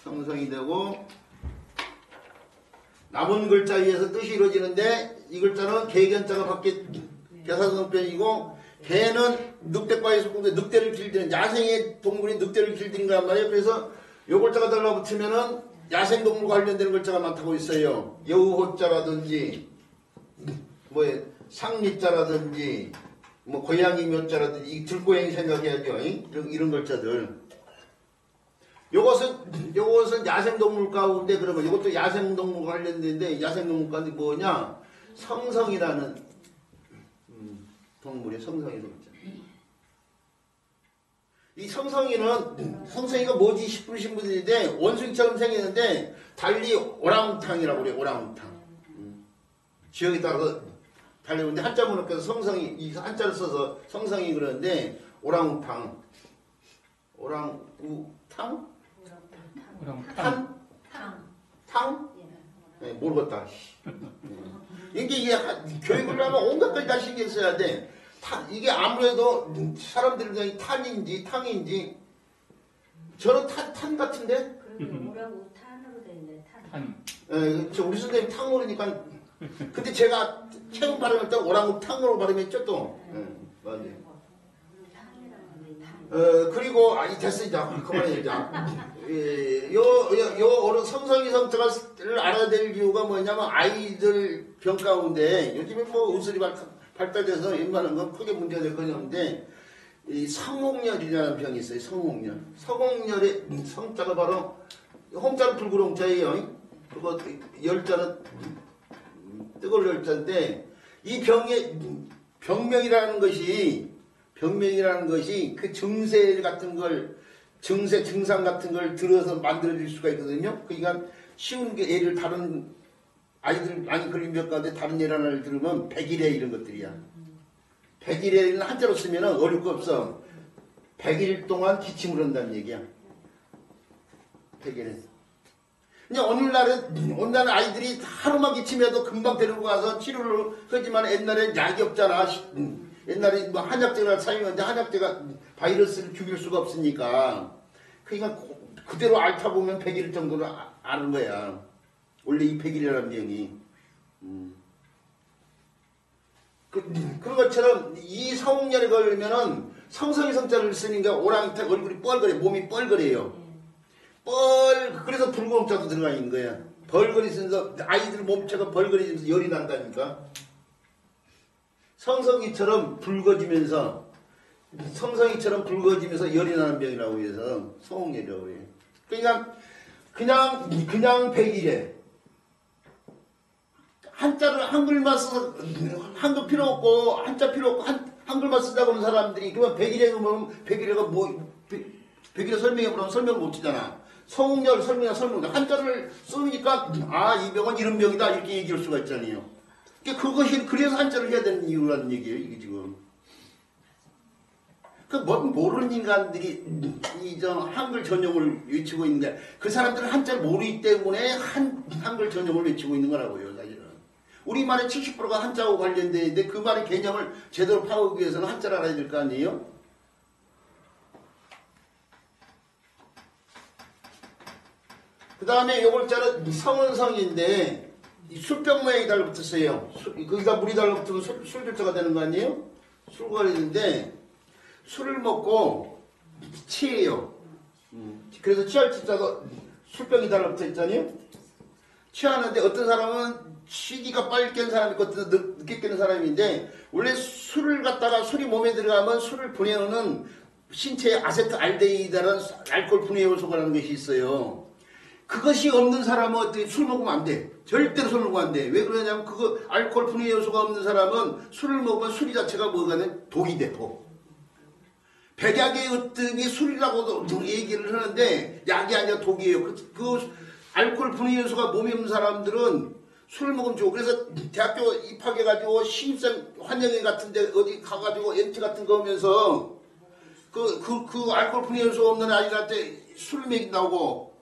성성이 되고 남은 글자에 의해서 뜻이 이루어지는데 이 글자는 개견자가 밖에 계사성목변이고 개는 늑대과에 속는데 늑대를 길들이는 야생의 동물이 늑대를 길들인 거란 말이에요. 그래서 요 글자가 달라붙으면은 야생동물과 관련되는 글자가 많다고 있어요. 여우호자라든지 뭐 상리자라든지 뭐 고양이 묘자라든지 이 들고양이 생각해야죠. 이런 글자들. 요것은 야생동물 가운데 그러면 이것도 야생동물과 관련된데 야생동물 가운데 뭐냐? 성성이라는 동물의 성성이라는 글자. 이 성성이가 뭐지 싶으신 분들인데 원숭이처럼 생겼는데 달리 오랑우탕이라고 그래요. 오랑우탕. 지역에 따라서 달리는데 한자 문학에서 성성이 이 한자를 써서 성성이 그러는데 오랑우탕. 오랑우탕? 탕? 탕? 네, 모르겠다. 이게 교육을 하면 온갖 걸 다 신경 써야 돼. 이게 아무래도 사람들이 그냥 탄인지 탕인지 저는 탄 같은데? 뭐라고 탄으로 돼 있네. 탄. 예, 우리 선생님 탕 모르니까 근데 제가 처음 발음할 때 오랑우탕으로 발음했죠 또. 맞아요. 그리고 됐어 이제 그만해자. 요 성성이 성자를 알아야 될 이유가 뭐냐면 아이들 병 가운데 요즘에 뭐 의술이 발달돼서 웬만한 건 크게 문제가 될 건 없는데 이 성홍열이라는 병이 있어요. 성홍열. 성홍열의 성자가 바로 홍자는 불구롱자예요. 그리고 열자는 뜨거울 열자인데 이 병의 병명이라는 것이 그 증세 같은 걸 증상 같은 걸 들어서 만들어질 수가 있거든요. 그러니까 쉬운 게 예를 다른 아이들 많이 걸린 병 가운데 다른 예를 하나를 들으면 백일해 이런 것들이야. 백일해는 한자로 쓰면 어려울 거 없어. 100일 동안 기침을 한다는 얘기야. 백일해. 그냥 오늘날은 아이들이 하루만 기침해도 금방 데리고 가서 치료를 하지만 옛날엔 약이 없잖아. 옛날에 뭐 한약제가 사용했는데 한약제가 바이러스를 죽일 수가 없으니까 그러니까 그대로 앓다 보면 100일 정도는 아는 거야. 원래 이 100일이라는 병이. 그런 것처럼 이 성홍열에 걸리면은 성성이 성자를 쓰니까 오랑이탕 얼굴이 뻘거려 몸이 뻘거려요. 그래서 불구렁자도 들어가 있는 거야. 벌거리면서 아이들 몸체가 벌거리면서 열이 난다니까. 성성이처럼 붉어지면서 열이 나는 병이라고 해서 성홍열이라고 해요. 그러니까 그냥 백일에 한자를 한글만 써서 한글 필요 없고 한자 필요 없고 한글만 쓰자고 하는 사람들이 그러면 백일에 보면 백일에가 백일에 설명해보면 설명을 못 하잖아. 성홍열 설명 한자를 쓰니까 이 병은 이런 병이다 이렇게 얘기할 수가 있잖아요. 그래서 한자를 해야 되는 이유라는 얘기예요. 이게 지금 모르는 인간들이 한글 전용을 외치고 있는데 그 사람들은 한자를 모르기 때문에 한글 전용을 외치고 있는 거라고요. 사실은 우리말의 70%가 한자하고 관련되어 있는데 그 말의 개념을 제대로 파악하기 위해서는 한자를 알아야 될 거 아니에요? 그 다음에 요 글자는 성은성인데 술병 모양이 달라붙었어요. 거기다 물이 달라붙으면 술글자가 되는 거 아니에요? 술가 되는데 술을 먹고 취해요. 그래서 취할 치자도 술병이 달라붙어 있잖아요. 취하는데 어떤 사람은 취기가 빨리 깬 사람이 있고 어떤 늦게 깨는 사람인데 원래 술을 갖다가 술이 몸에 들어가면 술을 분해하는 신체에 아세트알데히드라는 알코올 분해 요소라는 것이 있어요. 그것이 없는 사람은 어떻게 술 먹으면 안 돼. 절대로 술 먹으면 안 돼. 왜 그러냐면 그거 알코올 분해 요소가 없는 사람은 술을 먹으면 술이 자체가 뭐가 돼? 독이 돼. 독. 백약의 으뜸이 술이라고도 얘기를 하는데 약이 아니라 독이에요. 그 알코올 분해 요소가 몸에 없는 사람들은 술을 먹으면 좋고 그래서 대학교 입학해가지고 신입생 환영회 같은데 어디 가가지고 MT 같은 거 하면서 그 알코올 분해할 없는 아이들한테 술을 먹인다고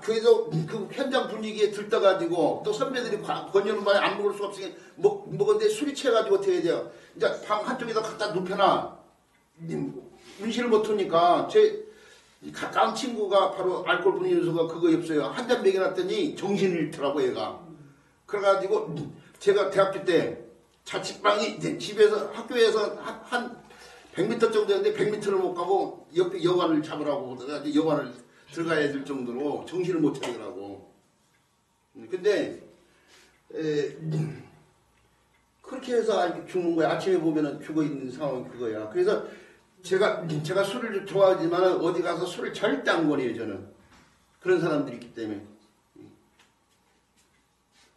그래서 그 현장 분위기에 들떠가지고 또 선배들이 권유는 말에 안 먹을 수가 없으니 먹었는데 술이 취해가지고 어떻게 해야 돼요? 이제 방 한쪽에다 갖다 눕혀놔. 문신을 못 하니까 제 가까운 친구가 바로 알코올 분해효소가 그거 없어요. 한 잔 먹여놨더니 정신을 잃더라고 얘가. 그래가지고 제가 대학교 때 자취방이 집에서 학교에서 한 100m 정도였는데 100m를 못 가고 옆에 여관을 잡으라고 그래가지고 여관을 들어가야 될 정도로 정신을 못 차리더라고. 근데 그렇게 해서 죽는 거야. 아침에 보면은 죽어 있는 상황이 그거야. 그래서 제가 술을 좋아하지만 어디 가서 술을 절대 안 권해요. 저는 그런 사람들이 있기 때문에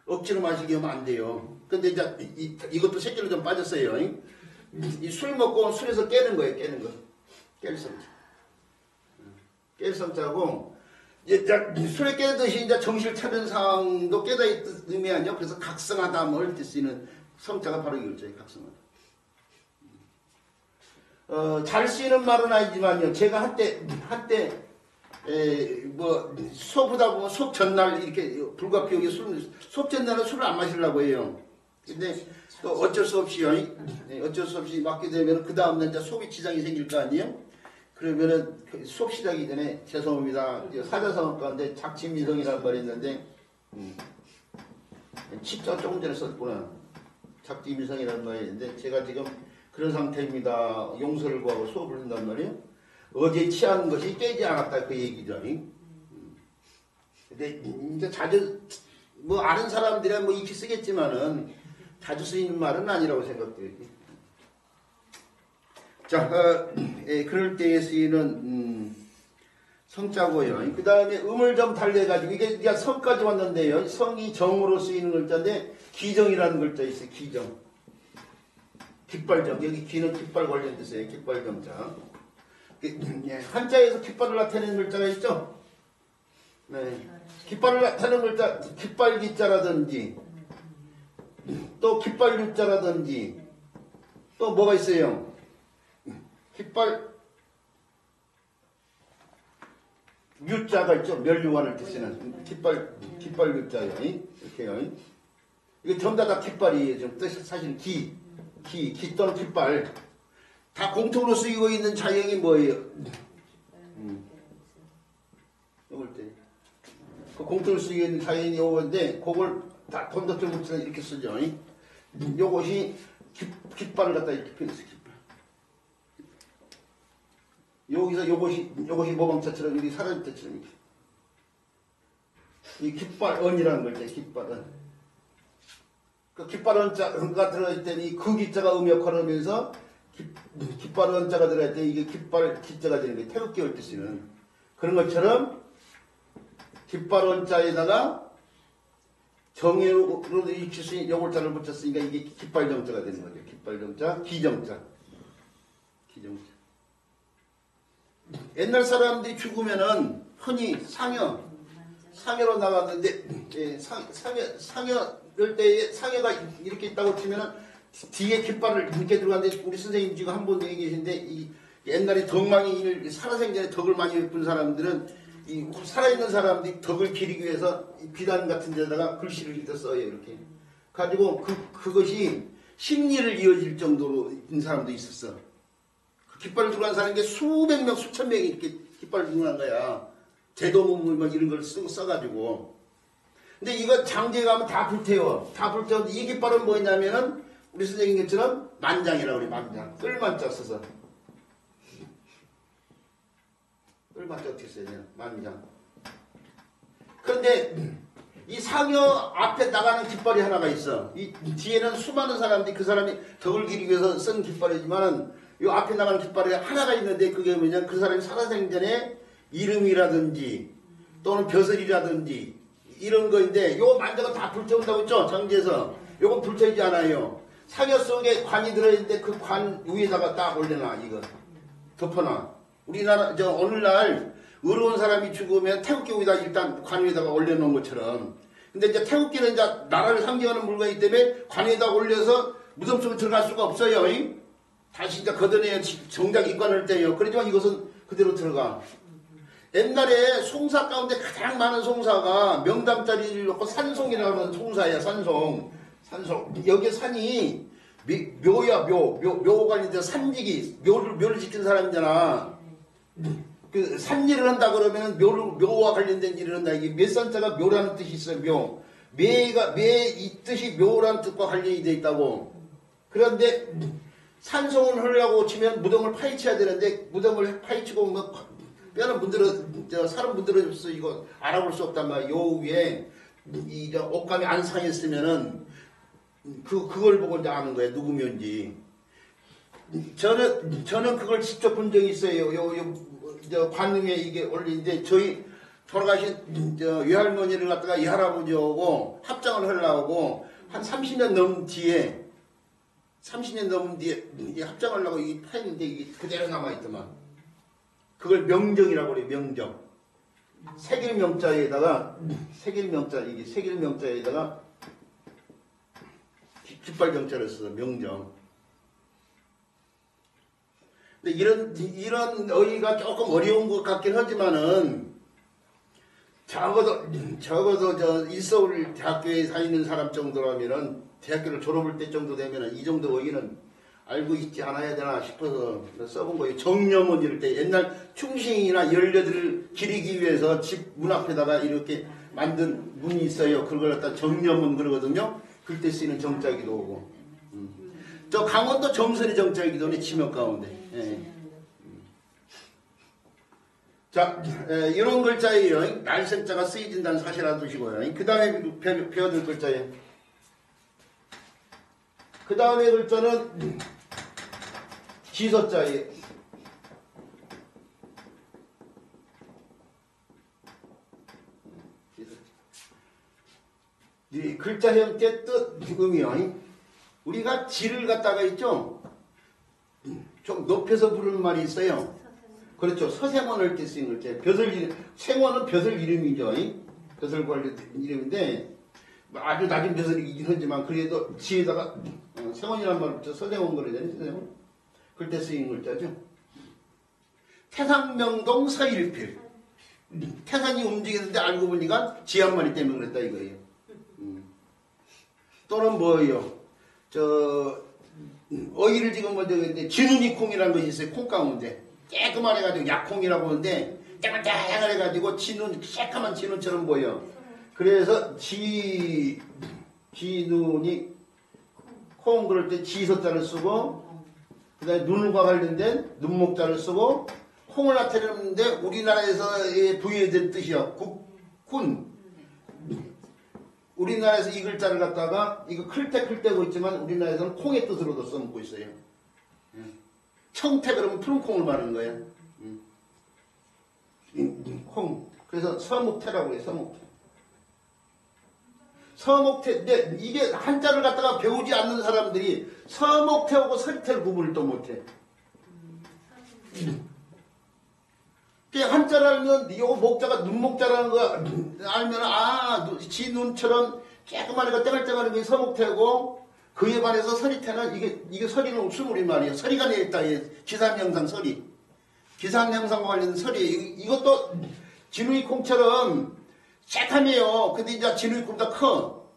억지로 마시게 하면 안 돼요. 근데 이제 이것도 새끼로 좀 빠졌어요. 이 술 먹고 술에서 깨는 거예요. 깨는 거. 깰 성자. 깰 성자고 이제 술에 깨듯이 이제 정신을 차리는 상황도 깨다 있는 의미 아니요. 그래서 각성하다 뭐 할 때 쓰이는 성자가 바로 이거죠. 각성하다. 잘 쓰이는 말은 아니지만요. 제가 한때 뭐 수업하다 보면 수업 전날 이렇게 불가피하게 수업 전날은 술을 안 마시려고 해요. 근데 또 어쩔 수 없이요. 어쩔 수 없이 맞게 되면 그 다음날 이제 수업에 지장이 생길 거 아니에요? 그러면은 수업 시작이 전에 죄송합니다. 사자성어 가운데 작지미성이라는 말이 있는데 진짜 조금 전에 썼구나. 작지미성이라는 말이 있는데 제가 지금 그런 상태입니다. 용서를 구하고 수업을 한단 말이에요. 어제 취한 것이 깨지 않았다 그 얘기죠. 근데 이제 자주 뭐 아는 사람들이야 뭐 익히 쓰겠지만은 자주 쓰이는 말은 아니라고 생각돼요. 자, 그럴 때에 쓰이는 성자고요. 그 다음에 음을 좀 달래가지고 이게 성까지 왔는데요. 성이 정으로 쓰이는 글자인데 기정이라는 글자 있어요. 기정. 깃발정. 여기 기는 깃발 관련 뜻이에요. 깃발정자. 한자에서 깃발을 나타내는 글자가 있죠. 네. 깃발을 나타내는 글자, 깃발 기자라든지 또 깃발 유자라든지 또 뭐가 있어요? 깃발 유자가 있죠. 멸류관을 뜻이는 깃발 유자요. 이렇게요. 이거 전부 다 깃발이에요. 좀 뜻이 사실 기 또는 깃발 다 공통으로 쓰이고 있는 자형이 뭐예요? 이걸 때 그 공통으로 쓰이고 있는 자형이 요건데 그걸 다 건덕적으로 이렇게 쓰죠. 요것이 깃발을 갖다 이렇게 표현했어요. 깃발. 여기서 요것이 모방자처럼 여기 사라질 때처럼 이렇게. 이 깃발언이라는 걸 때 깃발언. 그 깃발언자가 들어갈 때는 그 기자가 음역할을 하면서 깃발언자가 들어갈 때 이게 깃발 기자가 되는 게 태극기 올 때 쓰는 그런 것처럼 깃발언자에다가 정의로 익힐 수 있는 요골자를 붙였으니까 이게 깃발정자가 되는 거죠. 깃발정자, 기정자. 옛날 사람들이 죽으면은 흔히 상여로 나갔는데 상여를 때에 상여가 이렇게 있다고 치면은 뒤에 깃발을 이렇게 들어갔는데 우리 선생님 지금 한 분 여기 계신데 이 옛날에 덕망이 살아생전에 덕을 많이 베푼 사람들은 이 살아있는 사람들이 덕을 기리기 위해서 비단 같은 데다가 글씨를 이렇게 써요. 이렇게 가지고 그것이 심리를 이어질 정도로 있는 사람도 있었어. 그 깃발을 들고 간 사람이 수백 명 수천 명이 이렇게 깃발을 들고 간 거야. 제도문물 막 이런 걸 써가지고. 근데 이거 장제에 가면 다 불태워. 다 불태워. 이 깃발은 뭐냐면은 우리 선생님처럼 만장이라고 그래. 만장. 뜰만자 써서. 뜰만자 어떻게 써야 되나? 만장. 그런데 이 상여 앞에 나가는 깃발이 하나가 있어. 이 뒤에는 수많은 사람들이 그 사람이 덕을 기리기 위해서 쓴 깃발이지만은 이 앞에 나가는 깃발이 하나가 있는데 그게 뭐냐? 그 사람이 살아생전에 이름이라든지 또는 벼슬이라든지 이런 거인데 요 만장은 다 불태운다고 했죠? 장지에서. 요건 불태우지 않아요. 상여 속에 관이 들어있는데 그 관 위에다가 딱 올려놔. 이거 덮어놔. 우리나라 오늘날 의로운 사람이 죽으면 태극기 위에다 일단 관 위에다가 올려놓은 것처럼 근데 이제 태극기는 이제 나라를 상징하는 물건이기 때문에 관에다 올려서 무덤 속에 들어갈 수가 없어요. 다시 이제 걷어내야 정작 입관할 때요. 그렇지만 이것은 그대로 들어가. 옛날에 송사 가운데 가장 많은 송사가 명당자리를 놓고 산송이라고 하는 송사야. 산송. 여기 산이 묘야 묘가 이제 산지기 묘를 지킨 사람이잖아. 그 산일을 한다 그러면 묘와 관련된 일을 한다. 이게 몇 산자가 묘라는 뜻이 있어요. 묘의 뜻이 묘라는 뜻과 관련이 돼 있다고. 그런데 산송을 하려고 치면 무덤을 파헤쳐야 되는데 무덤을 파헤치고 뭐 뼈는 살은 문드러져서 이거 알아볼 수 없단 말이야. 요 위에 이 옷감이 안 상했으면은 그걸 보고 이제 아는 거야. 누구면지. 저는 그걸 직접 본 적이 있어요. 관음에 이게 올리는데 저희 돌아가신 외할머니를 갖다가 이 할아버지하고 합장을 하려고 한 30년 넘은 뒤에 이 합장을 하려고 이 파였는데 이게 그대로 남아있더만. 그걸 명정이라고 그래요. 명정. 색일명자에다가 깃발정자를 써서 명정. 근데 이런 어휘가 조금 어려운 것 같긴 하지만은 적어도 일서울 대학교에 다니는 사람 정도라면은 대학교를 졸업할 때 정도 되면은 이 정도 어휘는 알고 있지 않아야 되나 싶어서 써본 거예요. 정념은 이럴 때 옛날 충신이나 연료들을 기리기 위해서 집 문 앞에다가 이렇게 만든 문이 있어요. 그걸 갖다 정념은 그러거든요. 그때 쓰이는 정자기도 오고. 저 강원도 점선의 정자기도 오네. 지명 가운데. 예. 자, 이런 글자예요. 날생자가 쓰여진다는 사실 알아두시고요. 그 다음에 배워들 글자예요. 그 다음에 글자는 지서자예요. 이 글자 형태 뜻 의미요. 우리가 지를 갖다가 있죠. 좀 높여서 부르는 말이 있어요. 그렇죠. 서생원을 때 쓰인 글자. 생원은 벼슬 이름이죠. 벼슬 관련 이름인데 아주 낮은 벼슬이긴 하지만 그래도 지에다가 생원이라는 말을 붙여 서생원 그러잖아요. 서생원. 그때 쓰인 글자죠. 태상명동 서일필. 태산이 움직이는데 알고 보니까 지 한 마리 때문에 그랬다 이거예요. 또는 뭐예요? 어이를 지금 먼저 했는데 진운이 콩이라는 것이 있어요. 콩 가운데 깨끗만 해가지고 약콩이라고 하는데 땡땡을 해가지고 진운 새까만 진운처럼 보여. 그래서 진운이 콩 그럴 때 지서자를 쓰고 그 다음에 눈과 관련된 눈목자를 쓰고 콩을 나타내는데 우리나라에서 부여된 뜻이야. 군. 우리나라에서 이 글자를 갖다가 이거 클 때 고 있지만 우리나라에서는 콩의 뜻으로도 써먹고 있어요. 청태 그러면 푸른 콩을 말하는 거예요. 콩. 그래서 서목태라고 해요. 서목태. 서목태. 근데 이게 한자를 갖다가 배우지 않는 사람들이 서목태하고 서리태를 구분을 또 못해. 한자를 알면 이거 목자가 눈목자라는 거 알면 지눈처럼 깨끗한 애가 땡글땡글한 게 서목태고 그에 반해서 서리태는 이게 서리는 옥수물이 말이에요. 서리가 내있다. 기산형상 서리. 기산형상과 관련된 서리. 이것도 진우이 콩처럼 새카매요. 근데 이제 진우이 콩보다 커.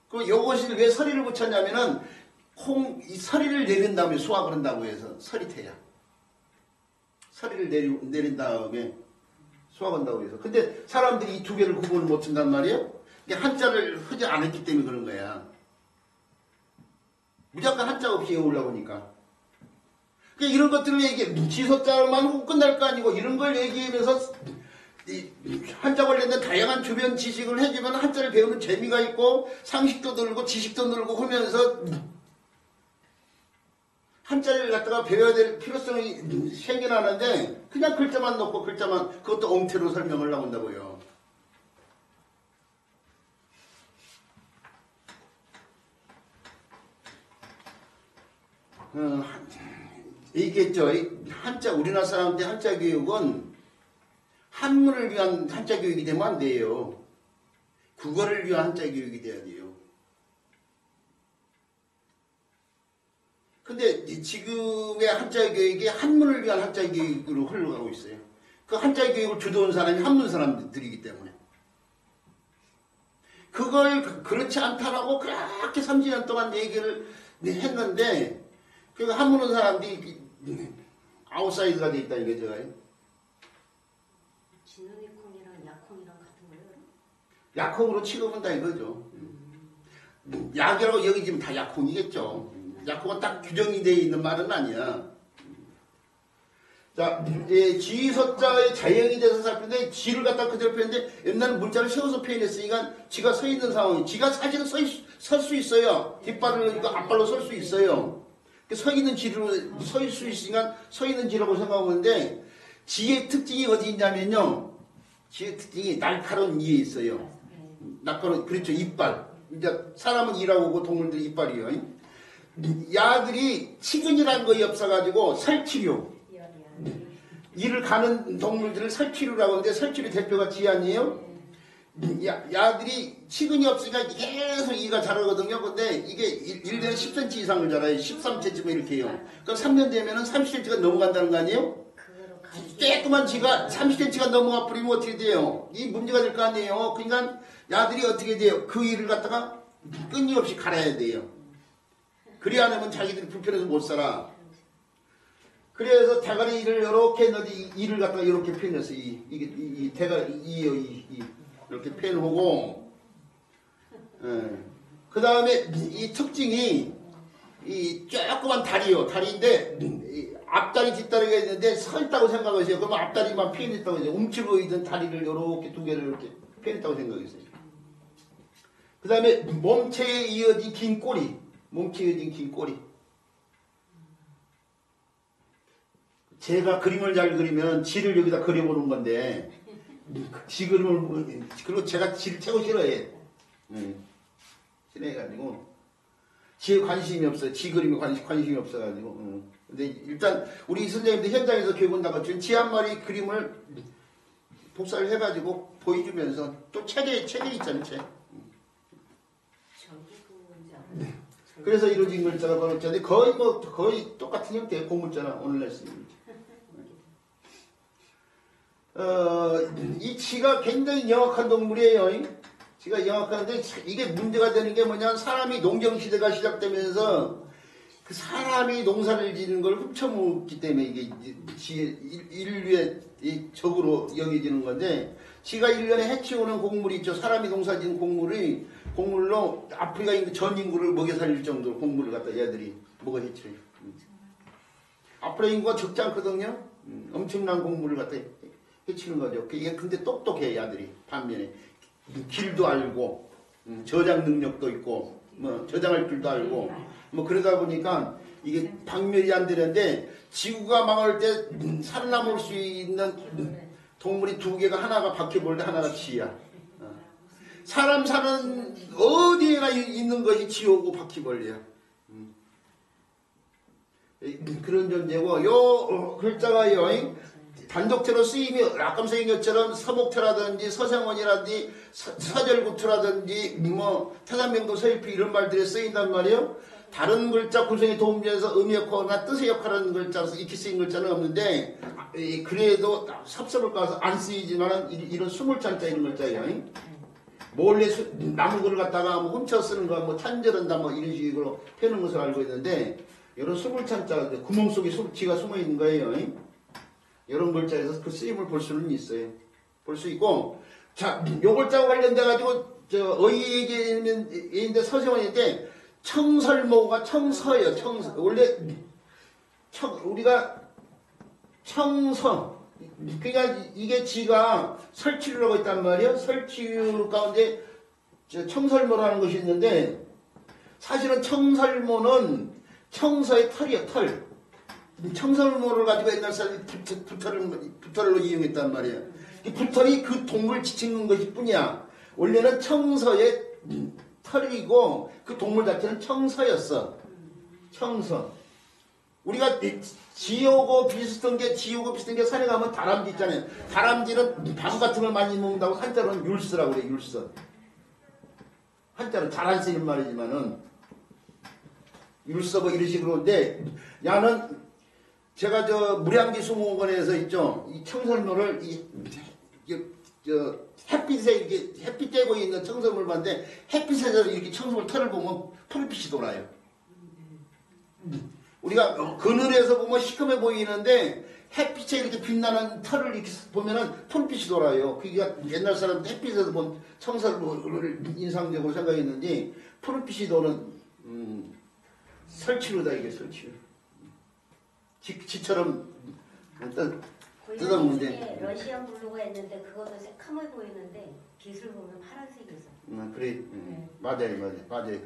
그 요것을 왜 서리를 붙였냐면은 이 서리를 내린 다음에 수확을 한다고 해서 서리태야. 서리를 내린 다음에 수확한다고 해서. 근데 사람들이 이 두 개를 구분을 못 한단 말이에요. 한자를 하지 않았기 때문에 그런 거야. 무조건 한자 없이 외우려고 하니까. 이런 것들을 얘기해. 지서자만 하고 끝날 거 아니고 이런 걸 얘기하면서 한자 관련된 다양한 주변 지식을 해주면 한자를 배우는 재미가 있고 상식도 늘고 지식도 늘고 하면서 한자를 갖다가 배워야 될 필요성이 생겨나는데 그냥 글자만 넣고 그것도 엉태로 설명을 나온다고요. 얘기했죠. 한자 우리나라 사람한테 한자 교육은 한문을 위한 한자 교육이 되면 안 돼요. 그거를 위한 한자 교육이 돼야 돼요. 근데 지금의 한자 교육이 한문을 위한 한자 교육으로 흘러가고 있어요. 그 한자 교육을 주도한 사람이 한문 사람들이기 때문에. 그걸 그렇지 않다라고 그렇게 30년 동안 얘기를 했는데 그 한문은 사람들이 아웃사이드가 돼 있다 이거죠. 진눈이 콩이랑 약콩이랑 같은 거예요? 약콩으로 취급한다 이거죠. 약이라고 여기지면 다 약콩이겠죠. 약콩은 딱 규정이 되어 있는 말은 아니야. 자, 이제 지서자의 자형이 돼서 살피는데 지를 갖다 그대로 표현했는데 옛날에 문자를 세워서 표현했으니까 지가 서 있는 상황이 지가 사실은 설 수 있어요. 뒷발을 이거 앞발로 설 수 있어요. 서 있는 지로 서 있을 수 있으니까 서 있는 지라고 생각하는데 지의 특징이 어디 있냐면요. 지의 특징이 날카로운 이에 있어요. 날카로운 그렇죠. 이빨. 이제 사람은 이라고 하고 동물들이 이빨이요. 야들이 치근이라는 거에 없어가지고 설치류. 이를 가는 동물들을 설치류라고 하는데 설치류 대표가 지 아니에요? 야들이 치근이 없으니까 계속 이가 자라거든요. 근데 이게 1년에 10cm 이상을 자라요. 13cm 이렇게 해요. 그럼 3년 되면은 30cm가 넘어간다는 거 아니에요? 깨끗한 지가 30cm가 넘어가 버리면 어떻게 돼요? 이 문제가 될 거 아니에요? 그러니까 야들이 어떻게 돼요? 그 이를 갖다가 끊임없이 갈아야 돼요. 그리 않으면 자기들이 불편해서 못 살아. 그래서 대가리를 이렇게 넣어지 이를 갖다가 이렇게 표현해서 이 대가리 이 이렇게 표현하고 그 다음에 이 특징이 이 조그만 다리요. 다리인데 앞다리 뒷다리가 있는데 서 있다고 생각하세요. 그러면 앞다리만 표현했다고 해요. 움츠고 있는 다리를 이렇게 두 개를 이렇게 표현했다고 생각했어요. 그 다음에 몸체에 이어진 긴 꼬리. 몸체에 이어진 긴 꼬리. 제가 그림을 잘 그리면 지를 여기다 그려보는 건데 지 그림을 그리고 제가 지를 최고 싫어해. 싫어해가지고 지에 관심이 없어요. 지 그림에 관심이 없어가지고. 근데 일단 우리 선생님들 현장에서 교육은 나갔죠. 지 한 마리 그림을 복사를 해가지고 보여주면서 또 책에 있잖아요. 책. 그래서 이루어진 글자가 번역자인데 거의 똑같은 형태의 고물자나 오늘 했습니다. 이 치가 굉장히 영악한 동물이에요. 치가 영악한데 이게 문제가 되는 게 뭐냐면 사람이 농경시대가 시작되면서 그 사람이 농사를 짓는 걸 훔쳐먹기 때문에 이게 인류의 적으로 여겨지는 건데 치가 1년에 해치우는 곡물이 있죠. 사람이 농사 짓는 곡물로 아프리카 인구 전 인구를 먹여 살릴 정도로 곡물을 갖다 얘들이 먹어 해치워요. 아프리카 인구가 적지 않거든요. 엄청난 곡물을 갖다 해치는 거죠. 이게 근데 똑똑해 야들이. 반면에 길도 알고 저장 능력도 있고 뭐 저장할 줄도 알고 뭐 그러다 보니까 이게 박멸이 안 되는데 지구가 망할 때 살아남을 수 있는 동물이 두 개가 하나가 바퀴벌레 하나가 쥐야. 사람 사는 어디에나 있는 것이 쥐하고 바퀴벌레야. 그런 존재고 요 글자가요 단독체로 쓰임이 아까 선생님 것처럼 서목태라든지 서생원이라든지 서절구투라든지 뭐 태산명도 서일피 이런 말들에 쓰인단 말이에요. 다른 글자 구성에 도움돼서 의미 역할이나 뜻의 역할하는 글자로서 익히 쓰인 글자는 없는데 그래도 섭섭할까 해서 안 쓰이지만 이런 수물찬자 이런 글자예요. 몰래 나무 글을 갖다가 뭐 훔쳐 쓰는 거 뭐 탄절한다 뭐 이런 식으로 펴는 것을 알고 있는데 이런 수물찬자 구멍 속에 지가 숨어 있는 거예요. 이런 글자에서 그 쓰임을 볼 수는 있어요. 볼 수 있고 자, 요 글자와 관련돼 가지고 저 어휘 얘기인데 서세원인데 청설모가 청서예요. 청서. 원래 우리가 청서 그러니까 이게 지가 설치류라고 있단 말이에요. 설치류 가운데 청설모라는 것이 있는데 사실은 청설모는 청서의 털이에요. 털. 청설모를 가지고 옛날 사람이 붓털로 이용했단 말이에요. 이 붓털이 그 동물 지칭는 것일 뿐이야. 원래는 청서의 털이고 그 동물 자체는 청서였어. 청서. 우리가 지오고 비슷한 게 산에 가면 다람쥐 있잖아요. 다람쥐는 밤 같은 걸 많이 먹는다고 한자로는 율스라고 그래. 율서. 한자로 잘 안 쓰는 말이지만은 율서 뭐 이런 식으로인데 야는 제가 저 무량기 수목원에서 있죠 이 청설모를 저 햇빛에 이렇게 햇빛 쬐고 있는 청설모를 봤는데 햇빛에서 이렇게 청설모 털을 보면 푸른빛이 돌아요. 우리가 그늘에서 보면 시커매 보이는데 햇빛에 이렇게 빛나는 털을 이렇게 보면은 푸른빛이 돌아요. 그게 옛날 사람들 햇빛에서 본 청설모를 인상적으로 생각했는지 푸른빛이 도는 설치류다 이게 설치류. 지처럼 고양이 중에 러시안 블루가 있는데 그것도 새카매 보이는데 빛을 보면 파란색이죠. 그래, 맞아요.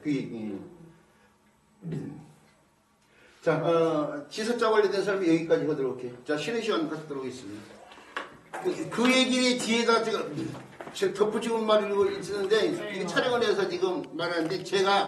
그게, 자, 지석자 관련된 설명 여기까지 하도록 할게요. 자, 쉬는 시간 갖도록 하겠습니다. 그 얘기 뒤에다 제가 덧붙이고 말이고 있었는데, 이게 촬영을 해서 지금 말하는데, 제가